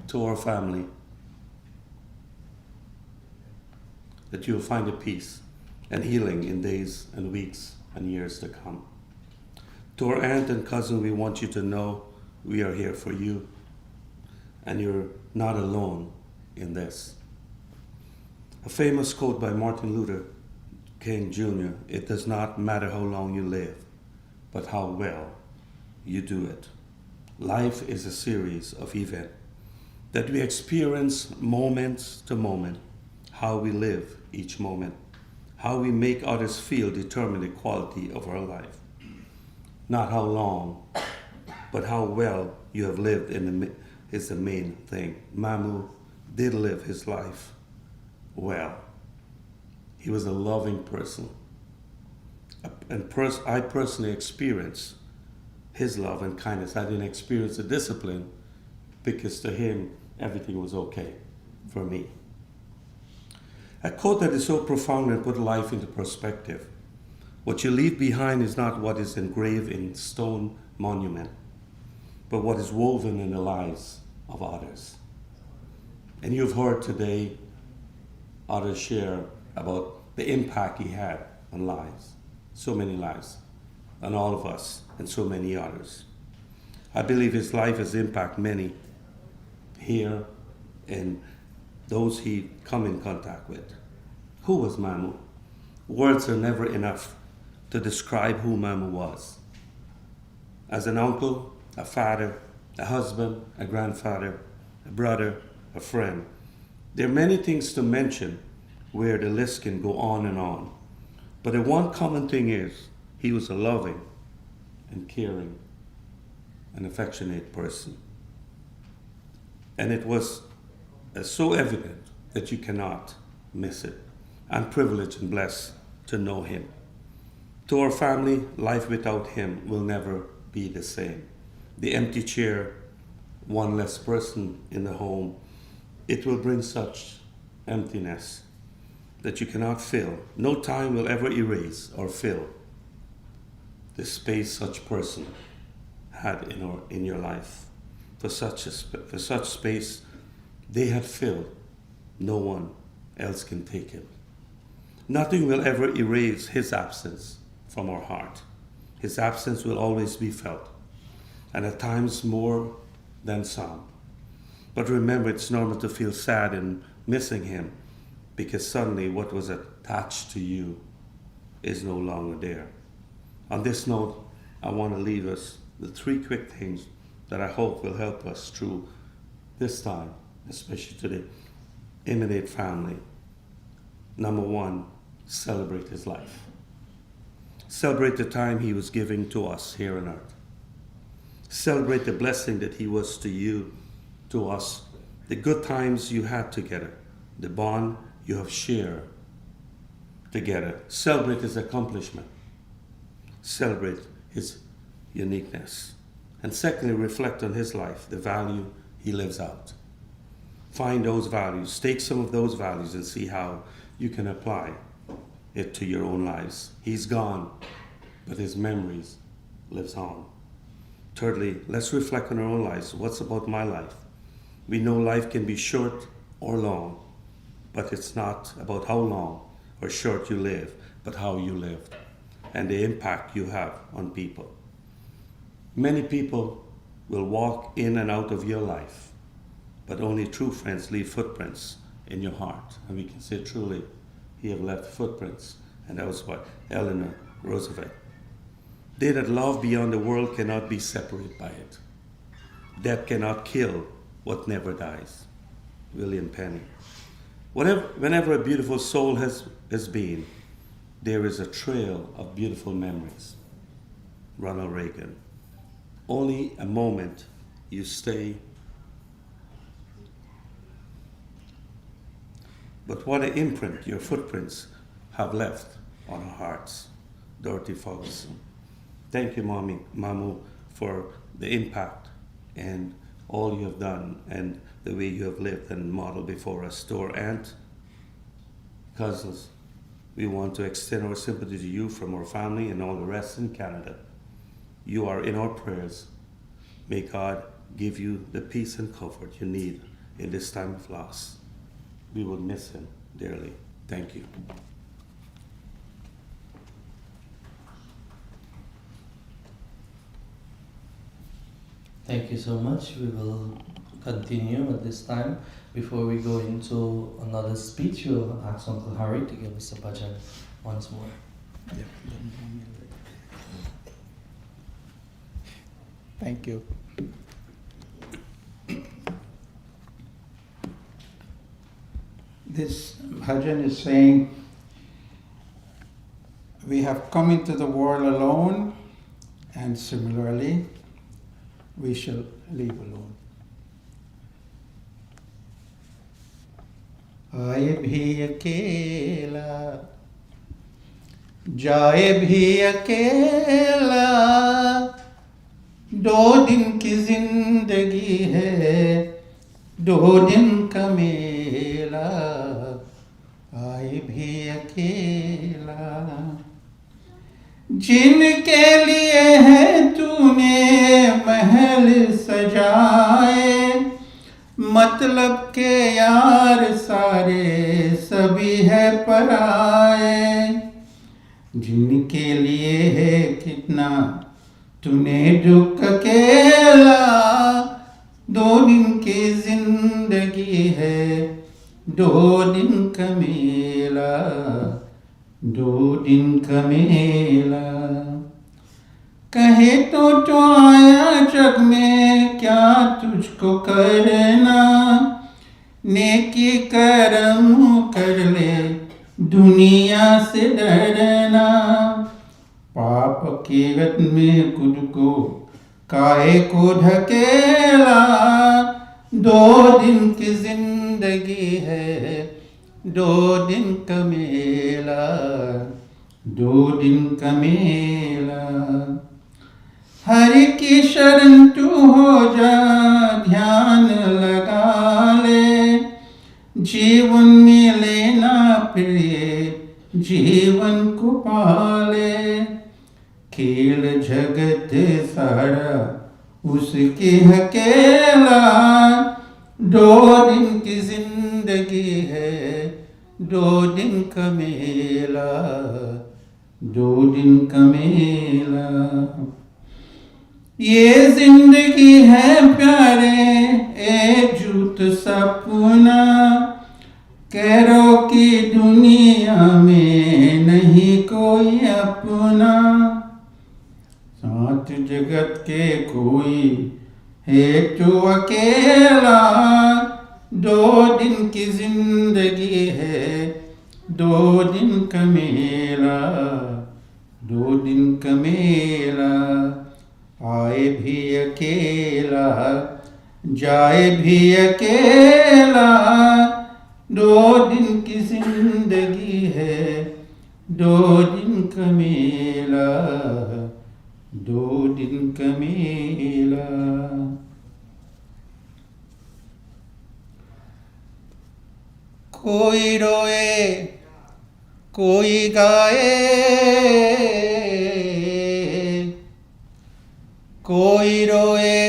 to our family that you'll find a peace and healing in days and weeks and years to come. To our aunt and cousin, we want you to know we are here for you and you're not alone in this. A famous quote by Martin Luther King Jr., "It does not matter how long you live, but how well you do it." Life is a series of events that we experience moment to moment. How we live each moment, how we make others feel determine the quality of our life. Not how long, but how well you have lived is the main thing. Mamu did live his life well. He was a loving person. And I personally experienced his love and kindness. I didn't experience the discipline because to him, everything was okay for me. A quote that is so profound and put life into perspective. What you leave behind is not what is engraved in stone monument, but what is woven in the lives of others. And you've heard today others share about the impact he had on lives, so many lives, on all of us and so many others. I believe his life has impacted many here and those he come in contact with. Who was Mamu? Words are never enough to describe who Mamu was. As an uncle, a father, a husband, a grandfather, a brother, a friend. There are many things to mention where the list can go on and on. But the one common thing is he was a loving and caring and affectionate person. And it was so evident that you cannot miss it. I'm privileged and blessed to know him. To our family, life without him will never be the same. The empty chair, one less person in the home, it will bring such emptiness that you cannot fill. No time will ever erase or fill the space such person had in your life. For such space they had filled, no one else can take it. Nothing will ever erase his absence from our heart. His absence will always be felt, and at times more than some. But remember, it's normal to feel sad and missing him, because suddenly what was attached to you is no longer there. On this note, I want to leave us with 3 quick things that I hope will help us through this time, especially to the imminent family. Number 1, celebrate his life. Celebrate the time he was giving to us here on earth. Celebrate the blessing that he was to you, to us, the good times you had together, the bond you have shared together. Celebrate his accomplishment. Celebrate his uniqueness. And secondly, reflect on his life, the value he lives out. Find those values, take some of those values and see how you can apply it to your own lives. He's gone, but his memories lives on. Thirdly, let's reflect on our own lives. What's about my life? We know life can be short or long, but it's not about how long or short you live, but how you lived and the impact you have on people. Many people will walk in and out of your life, but only true friends leave footprints in your heart. And we can say truly, he have left footprints. And that was by Eleanor Roosevelt. They that love beyond the world cannot be separated by it. Death cannot kill what never dies. William Penny. Whenever a beautiful soul has been, there is a trail of beautiful memories. Ronald Reagan. Only a moment you stay. But what an imprint your footprints have left on our hearts. Dorothy Ferguson. Thank you, Mamu, for the impact and all you have done and the way you have lived and modeled before us. To our aunt, cousins, we want to extend our sympathy to you from our family and all the rest in Canada. You are in our prayers. May God give you the peace and comfort you need in this time of loss. We will miss him dearly. Thank you. Thank you so much. We will continue at this time. Before we go into another speech, we'll ask Uncle Harry to give us a bhajan once more. Thank you. This bhajan is saying, we have come into the world alone, and similarly, we shall leave alone. आए भी अकेला, जाए भी अकेला, 2 दिन की जिंदगी है, 2 दिन का मेला, आए भी अकेला। जिनके लिए है तूने महल सजाए, मतलब के यार सारे सभी है पराए। जिनके लिए है कितना तूने दुख अकेला, 2 दिन की जिंदगी है, 2 दिन का मेला, 2 दिन का मेला। कहे तो आया जग में क्या तुझको करना, नेकी करम कर ले दुनिया से डरना। पाप की गत में खुद को काहे को ढकेला, 2 दिन की जिंदगी है, 2 दिन का मेला, 2 दिन का मेला। हरि की शरण तू हो जा, ध्यान लगा ले, जीवन में लेना प्रिय जीवन को पाले। खेल जगत सारा उसकी अकेला, 2 दिन की जिंदगी है, 2 दिन का मेला, 2 दिन का मेला। ये जिंदगी है प्यारे एक झूठ सपना, करो कि दुनिया में नहीं कोई अपना। के कोई है तो अकेला, 2 दिन की जिंदगी है, 2 दिन का मेला, 2 दिन का मेला। आए भी अकेला, जाए भी अकेला, 2 दिन की जिंदगी है, 2 दिन का मेला, 2 दिन का मेला। कोई रोए कोई गाए, कोई रोए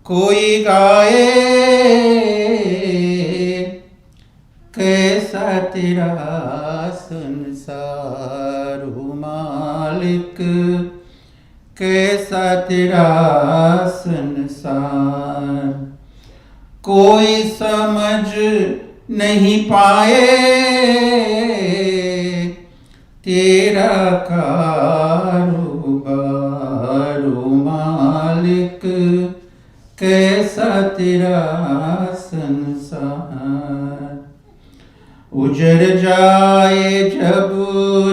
कोई गाए, कैसा तेरा संसार हो मालिक, कैसा तेरा संसार। कोई समझ नहीं पाए तेरा कारोबार ओ मालिक, कैसा तेरा संसार। उजड़ जाए जब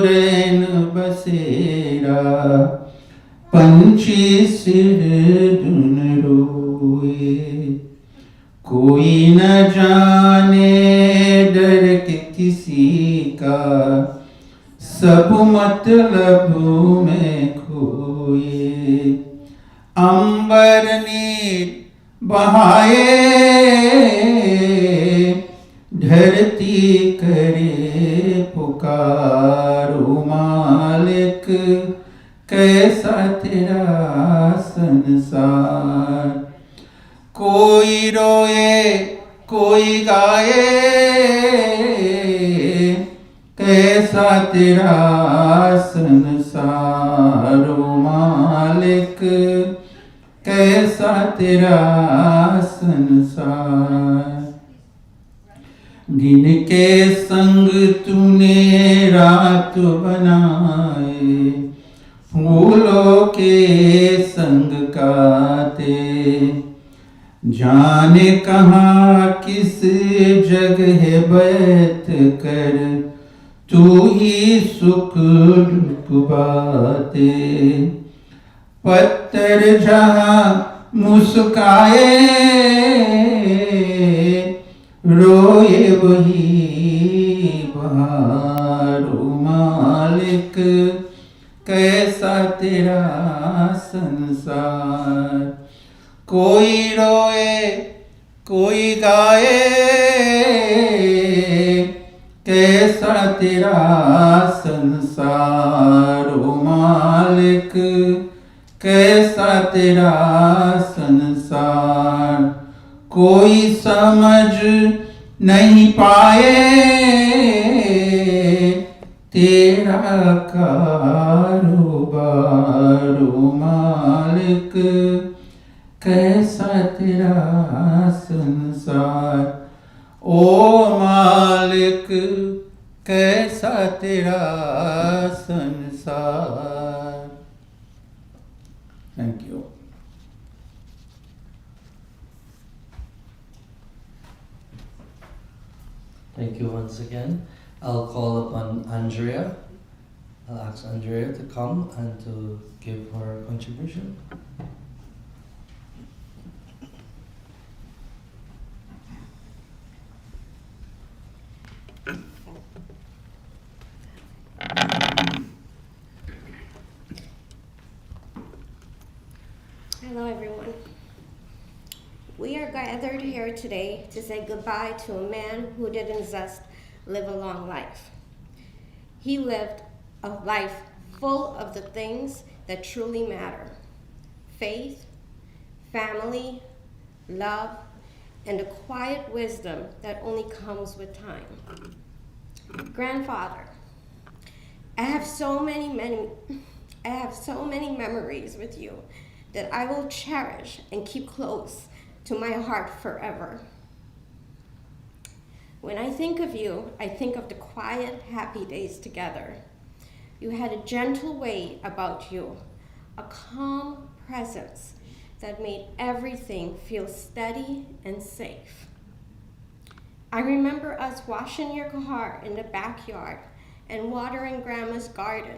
रैन बसेरा, पंछी सिरधुन रोए, कोई न जाने डर के किसी का, सब मतलब में खोए। अंबर नीर बहाए, धरती करे पुकारो मालिक, कैसा तेरा संसार। कोई रोए कोई गाए, कैसा तेरा संसार ओ मालिक, कैसा तेरा संसार। दिन के संग तूने रात बनाए, फूलों के संग काते, जाने कहाँ किस जगह बैठ कर तू ही सुख दुख बाते। पत्थर जहाँ मुस्काए, रोए वही बहार ओ मालिक, कैसा तेरा संसार। कोई रोए कोई गाए, कैसा तेरा संसार ओ मालिक, कैसा तेरा संसार। कोई समझ नहीं पाए तेरा कारोबार ओ मालिक, कैसा तेरा संसार। ओ मालिक, कैसा तेरा संसार। Thank you. Thank you once again. I'll call upon Andrea. I'll ask Andrea to come and to give her contribution. Hello, everyone. We are gathered here today to say goodbye to a man who didn't just live a long life. He lived a life full of the things that truly matter: faith, family, love, and a quiet wisdom that only comes with time. Grandfather, I have so many memories with you that I will cherish and keep close to my heart forever. When I think of you, I think of the quiet, happy days together. You had a gentle way about you, a calm presence that made everything feel steady and safe. I remember us washing your car in the backyard and watering Grandma's garden.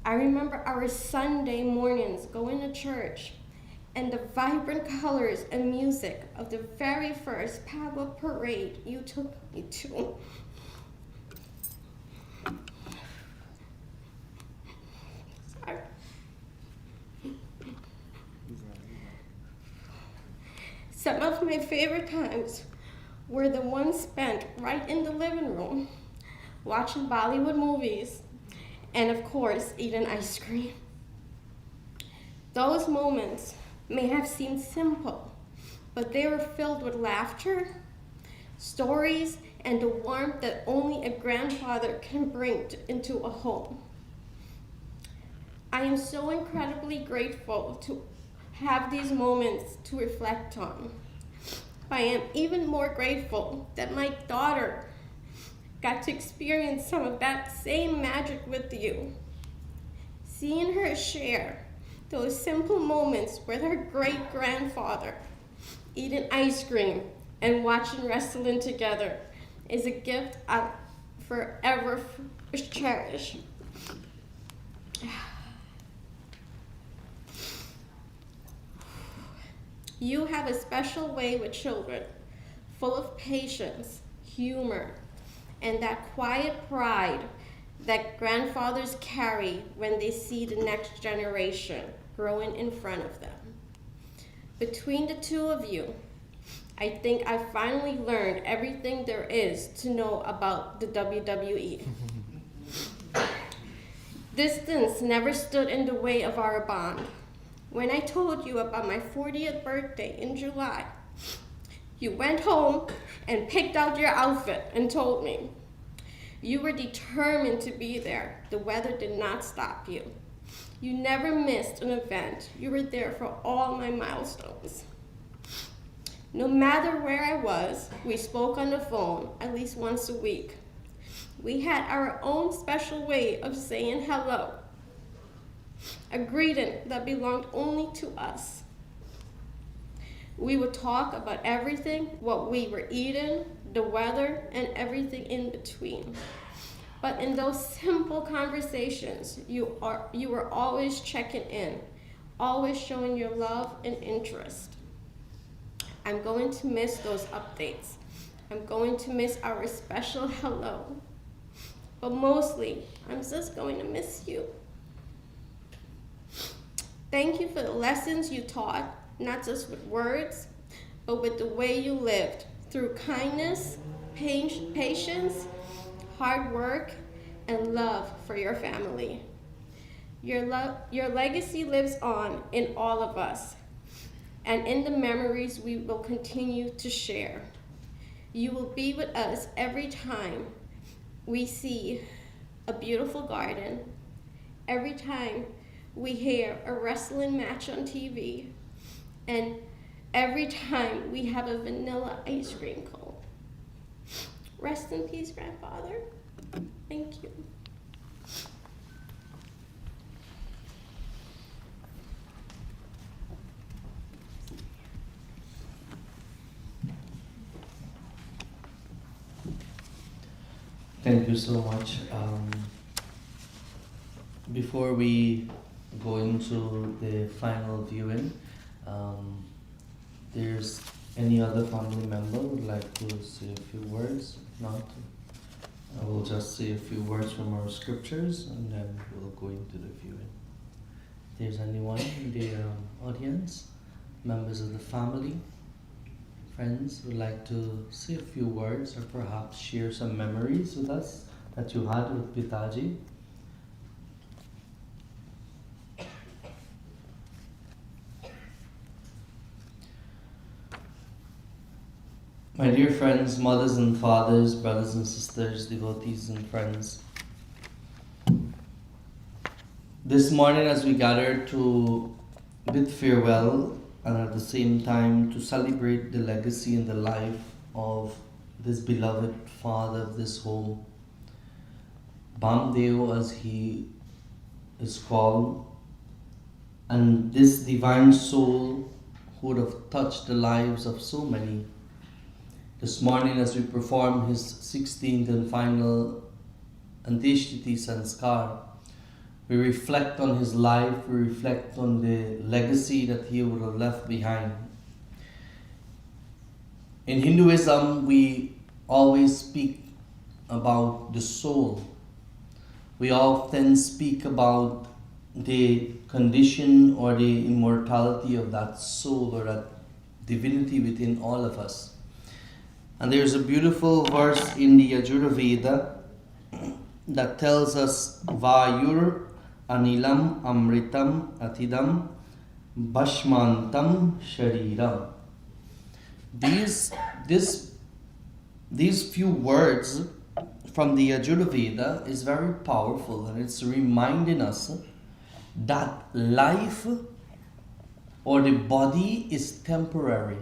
I remember our Sunday mornings going to church and the vibrant colors and music of the very first Pagua parade you took me to. Sorry. Some of my favorite times were the ones spent right in the living room, watching Bollywood movies, and of course, eating ice cream. Those moments may have seemed simple, but they were filled with laughter, stories, and the warmth that only a grandfather can bring into a home. I am so incredibly grateful to have these moments to reflect on. I am even more grateful that my daughter got to experience some of that same magic with you. Seeing her share those simple moments with her great-grandfather, eating ice cream and watching wrestling together is a gift I'll forever cherish. You have a special way with children, full of patience, humor, and that quiet pride that grandfathers carry when they see the next generation growing in front of them. Between the two of you, I think I finally learned everything there is to know about the WWE. Distance never stood in the way of our bond. When I told you about my 40th birthday in July, you went home and picked out your outfit and told me. You were determined to be there. The weather did not stop you. You never missed an event. You were there for all my milestones. No matter where I was, we spoke on the phone at least once a week. We had our own special way of saying hello, a greeting that belonged only to us. We would talk about everything, what we were eating, the weather, and everything in between. But in those simple conversations, you were always checking in, always showing your love and interest. I'm going to miss those updates. I'm going to miss our special hello. But mostly, I'm just going to miss you. Thank you for the lessons you taught, not just with words, but with the way you lived, through kindness, patience, hard work, and love for your family. Your legacy lives on in all of us, and in the memories we will continue to share. You will be with us every time we see a beautiful garden, every time we hear a wrestling match on TV, and every time we have a vanilla ice cream cone. Rest in peace, Grandfather. Thank you. Thank you so much. Before we go into the final viewing, there's any other family member would like to say a few words? If not, I will just say a few words from our scriptures and then we'll go into the viewing. If there's anyone in the audience, members of the family, friends would like to say a few words or perhaps share some memories with us that you had with Pitaji. My dear friends, mothers and fathers, brothers and sisters, devotees and friends, this morning as we gather to bid farewell and at the same time to celebrate the legacy and the life of this beloved father of this home, Bhamdeo, as he is called, and this divine soul who would have touched the lives of so many. This morning, as we perform his 16th and final Antishtiti Sanskar, we reflect on his life, we reflect on the legacy that he would have left behind. In Hinduism, we always speak about the soul. We often speak about the condition or the immortality of that soul or that divinity within all of us. And there's a beautiful verse in the Yajurveda that tells us Vayur Anilam Amritam Atidam Bhashmantam Shariram. These few words from the Yajurveda is very powerful, and it's reminding us that life or the body is temporary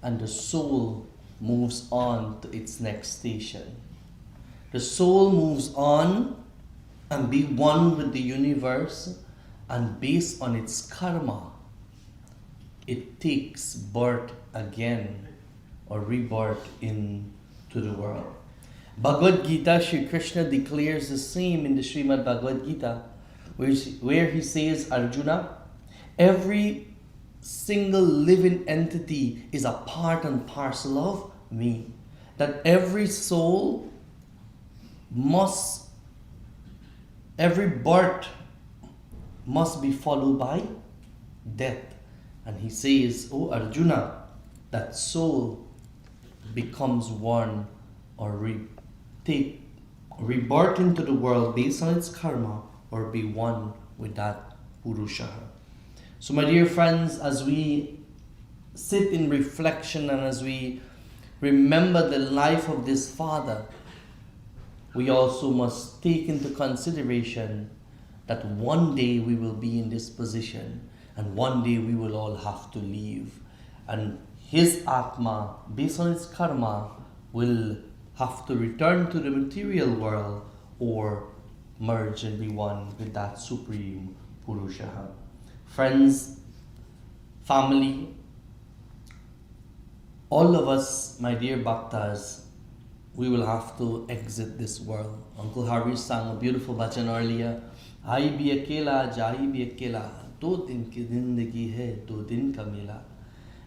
and the soul moves on to its next station. The soul moves on and be one with the universe, and based on its karma, it takes birth again or rebirth into the world. Bhagavad Gita, Shri Krishna declares the same in the Srimad Bhagavad Gita, where he says, Arjuna, every single living entity is a part and parcel of me. That every soul every birth must be followed by death. And he says, oh Arjuna, that soul becomes one or rebirth into the world based on its karma or be one with that Purusha. So my dear friends, as we sit in reflection and as we remember the life of this father, we also must take into consideration that one day we will be in this position and one day we will all have to leave. And his Atma, based on its karma, will have to return to the material world or merge and be one with that Supreme Purusha. Friends, family, all of us, my dear Bhaktas, we will have to exit this world. Uncle Harvey sang a beautiful bhajan earlier. Ai bhi akela, jai bhi akela, do din ki zindagi hai, do din ka mila.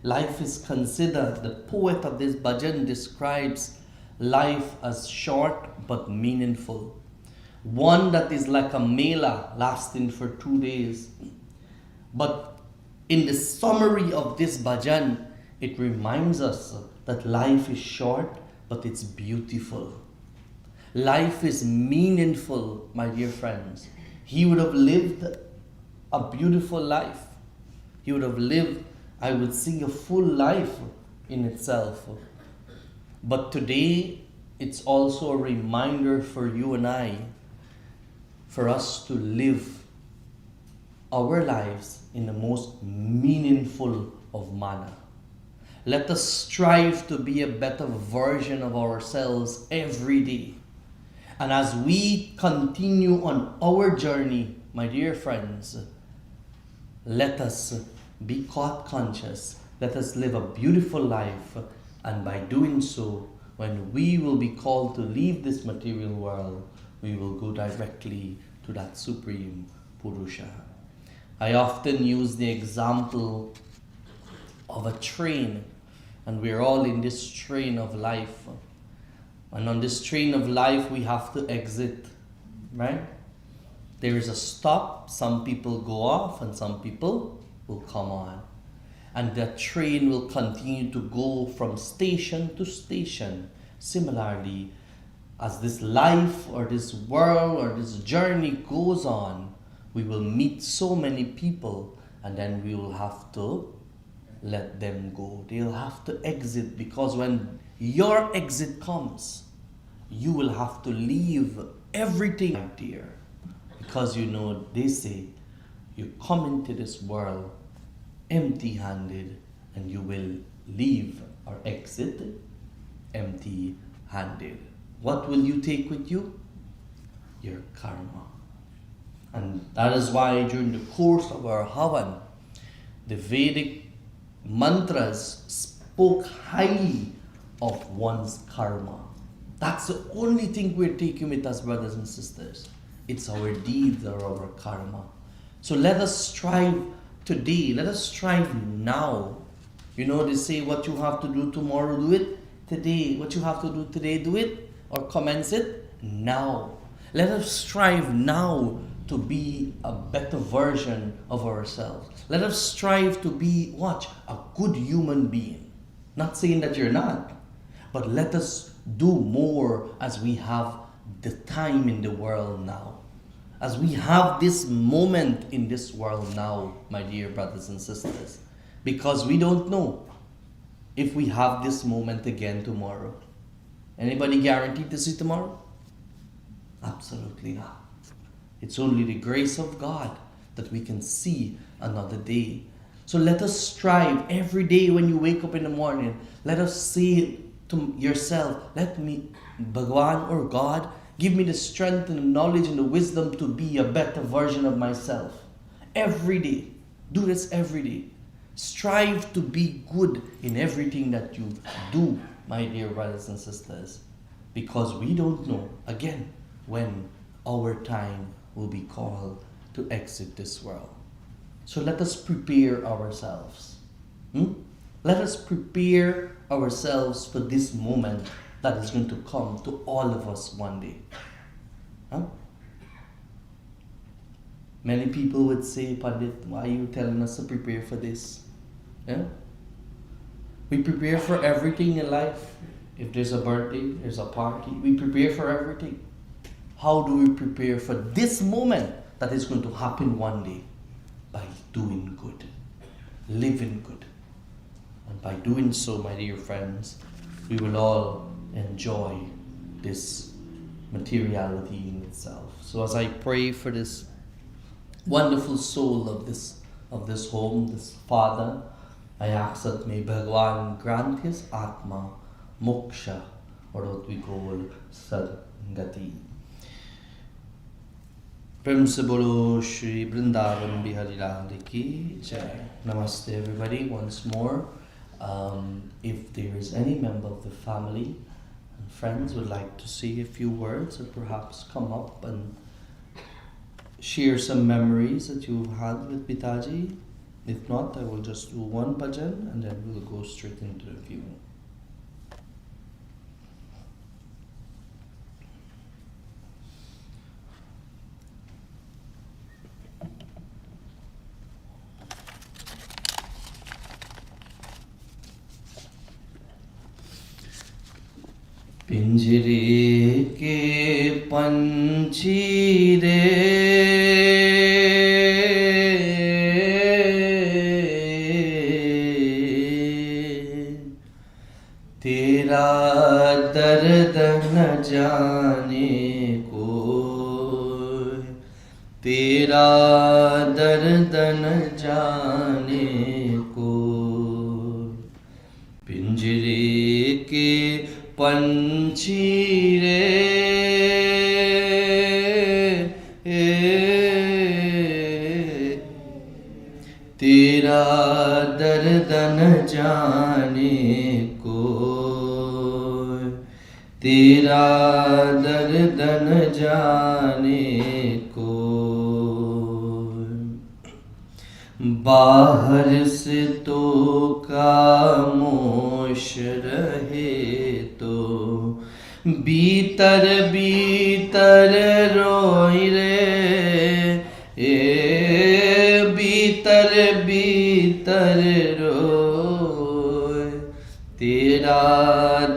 Life is considered, the poet of this bhajan describes life as short but meaningful. One that is like a mela lasting for 2 days. But in the summary of this bhajan, it reminds us that life is short, but it's beautiful. Life is meaningful, my dear friends. He would have lived a beautiful life. He would have lived, I would say, a full life in itself. But today, it's also a reminder for you and I, for us to live our lives in the most meaningful of manner. Let us strive to be a better version of ourselves every day. And as we continue on our journey, my dear friends, let us be God conscious. Let us live a beautiful life. And by doing so, when we will be called to leave this material world, we will go directly to that Supreme Purusha. I often use the example of a train, and we're all in this train of life. And on this train of life, we have to exit, right? There is a stop, some people go off and some people will come on. And the train will continue to go from station to station. Similarly, as this life or this world or this journey goes on, we will meet so many people and then we will have to let them go. They'll have to exit, because when your exit comes, you will have to leave everything out there. Because you know, they say, you come into this world empty-handed and you will leave or exit empty-handed. What will you take with you? Your karma. And that is why during the course of our Havan, the Vedic mantras spoke highly of one's karma. That's the only thing we're taking with us, brothers and sisters. It's our deeds or our karma. So let us strive today. Let us strive now. You know, they say what you have to do tomorrow, do it today. What you have to do today, do it or commence it now. Let us strive now to be a better version of ourselves. Let us strive to be, what? A good human being. Not saying that you're not, but let us do more as we have the time in the world now. As we have this moment in this world now, my dear brothers and sisters. Because we don't know if we have this moment again tomorrow. Anybody guaranteed to see tomorrow? Absolutely not. It's only the grace of God that we can see another day. So let us strive every day when you wake up in the morning. Let us say to yourself, let me, Bhagwan or God, give me the strength and the knowledge and the wisdom to be a better version of myself. Every day. Do this every day. Strive to be good in everything that you do, my dear brothers and sisters. Because we don't know, again, when our time will be called to exit this world. So let us prepare ourselves. Let us prepare ourselves for this moment that is going to come to all of us one day. Many people would say, Pandit, why are you telling us to prepare for this? Yeah? We prepare for everything in life. If there's a birthday, there's a party, we prepare for everything. How do we prepare for this moment that is going to happen one day? By doing good, living good. And by doing so, my dear friends, we will all enjoy this materiality in itself. So as I pray for this wonderful soul of this home, this father, I ask that may Bhagwan grant his Atma moksha, or what we call Sadgati. Prem se bolo Shri Vrindavan Bihari Radhe ki Jai. Namaste everybody once more. If there is any member of the family and friends would like to say a few words or perhaps come up and share some memories that you've had with Pitaji. If not, I will just do one bhajan and then we'll go straight into the viewing. पिंजरे के पंछी रे तेरा दर्द न जाने कोई, तेरा दर्द न जाने कोई, पिंजरे के पंछी रे तेरा दर्द न जाने कोई, तेरा दर्द न जाने कोई, बाहर से तो खामोश रहे तो भीतर भीतर रोई रे, भीतर भीतर रोए, तेरा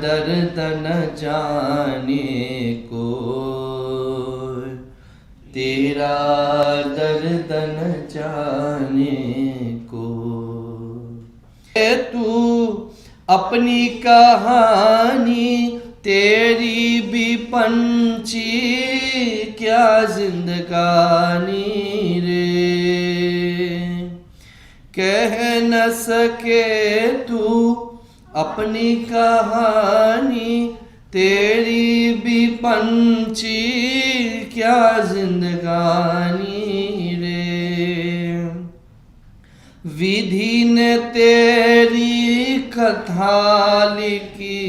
दर्द न जाने कोई, तेरा दर्द न जाने कोई। तू अपनी कहानी तेरी भी पंछी क्या जिंदगानी रे, कह न सके तू अपनी कहानी तेरी भी पंछी क्या जिंदगानी रे। विधि ने तेरी कथा लिखी,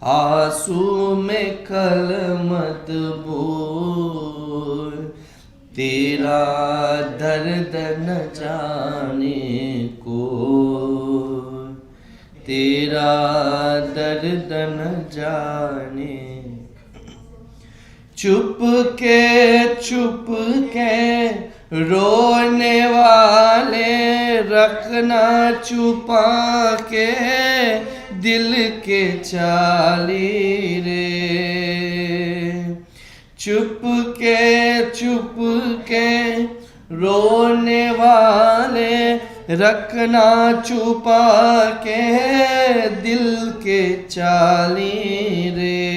आंसू में कलमत बोल। तेरा दर्द न जाने को, तेरा दर्द न जाने। चुप के रोने वाले, रखना छुपा के दिल के चाली रे। चुप के रोने वाले, रखना छुपा के दिल के चाली रे।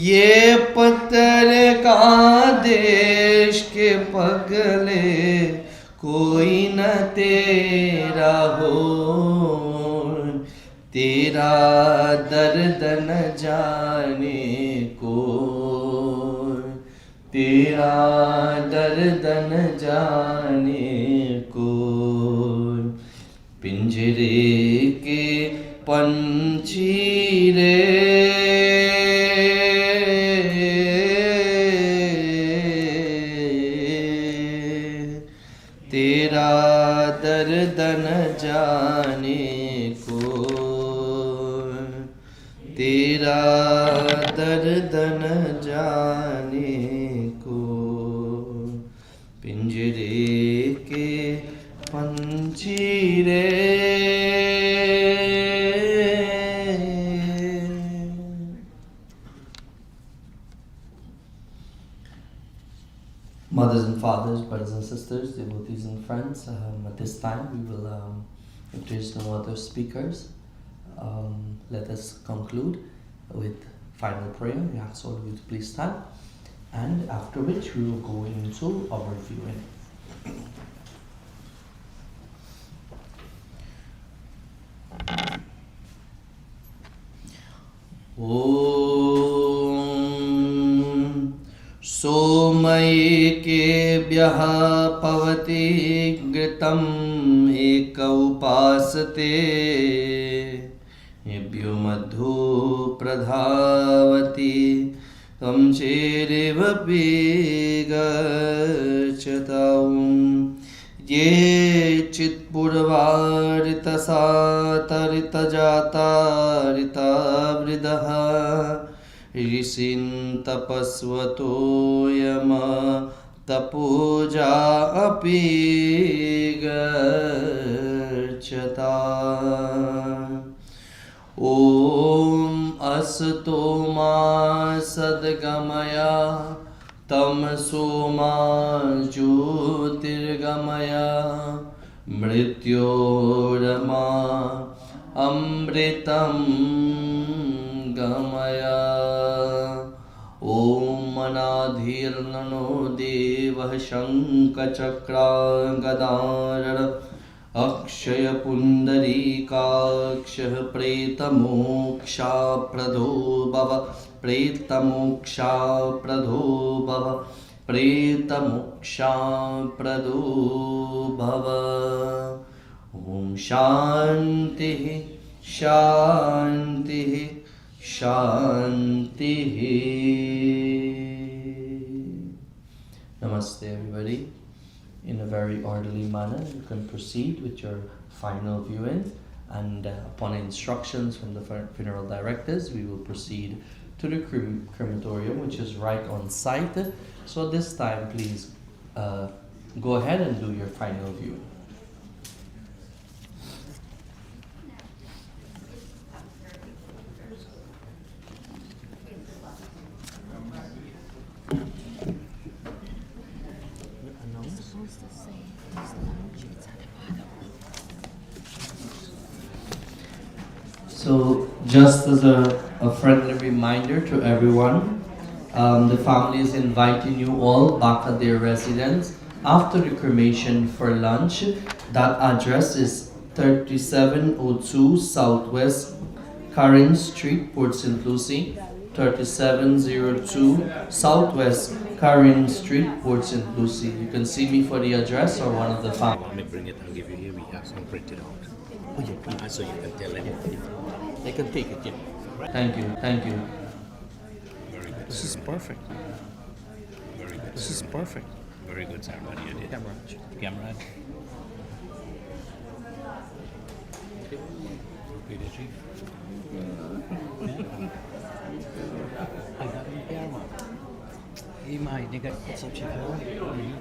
ये पत्थर का देश के पगले, कोई न तेरा हो। तेरा दर्द न जाने को, तेरा दर्द न जाने को। पिंजरे के पंछी रे, तेरा दर्द न जाने को, तेरा दर्द न जाने को। पिंजरे के पंछी रे। Mothers and fathers, brothers and sisters, devotees and friends, at this time we will, if there's no other speakers, let us conclude with final prayer. We ask all of you to please stand, and after which we will go into our viewing. Om सोमयेकेभ्यः पवते घृतम् एक उपासते, येभ्यो मधु प्रधावति तं चेरेव गच्छताम्। ये चित्पुरवारितसातरितजातारितावृदः, ऋषिं तपस्वतो यम तपोजा अपि गच्छता। ॐ असतो मा सद्गमय, तमसो मा ज्योतिर्गमय, मृत्योर्मा अमृतं गमय। ॐ अनाधिर्ननो देवः शङ्खचक्रागदाधर, अक्षयपुण्डरीकाक्षः प्रेतमोक्षाप्रदो भव, प्रेतमोक्षाप्रदो भव, प्रेतमोक्षाप्रदो भव। ॐ शान्तिः शान्तिः शान्तिः। Namaste everybody. In a very orderly manner, you can proceed with your final viewing, and upon instructions from the funeral directors, we will proceed to the crematorium, which is right on site. So this time, please go ahead and do your final viewing. So, just as a friendly reminder to everyone, the family is inviting you all back at their residence after the cremation for lunch. That address is 3702 Southwest Karin Street, Port St. Lucie, 3702 Southwest Karin Street, Port St. Lucie. You can see me for the address or one of the found. Let me bring it and give you here. We have some printed out. Oh yeah, so you can tell them. They can take it, yeah. Thank you, thank you. Very good. This is perfect. Very good. This is perfect. Very good ceremony you did. Camera. Camera. Peter Chief. I got the camera. Hey, my nigga. What's up, Chief? How are you?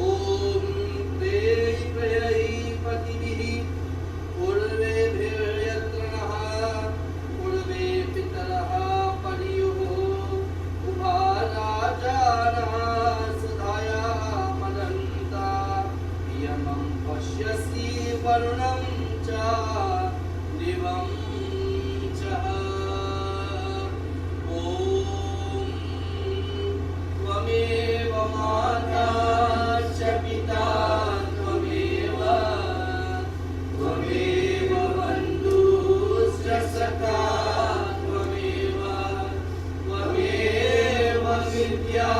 ॐ प्रेयि प्रययि पतिभिः पूर्वेभिर्यत्र नः पूर्वे पितरः परियुः उभाराजानः सदायाः मदन्ता यमं पश्यसि वरुणं च दिवं च ॐ त्वमेव माता च पिता त्वमेव त्वमेव बन्धुश्च सखा त्वमेव त्वमेव विद्या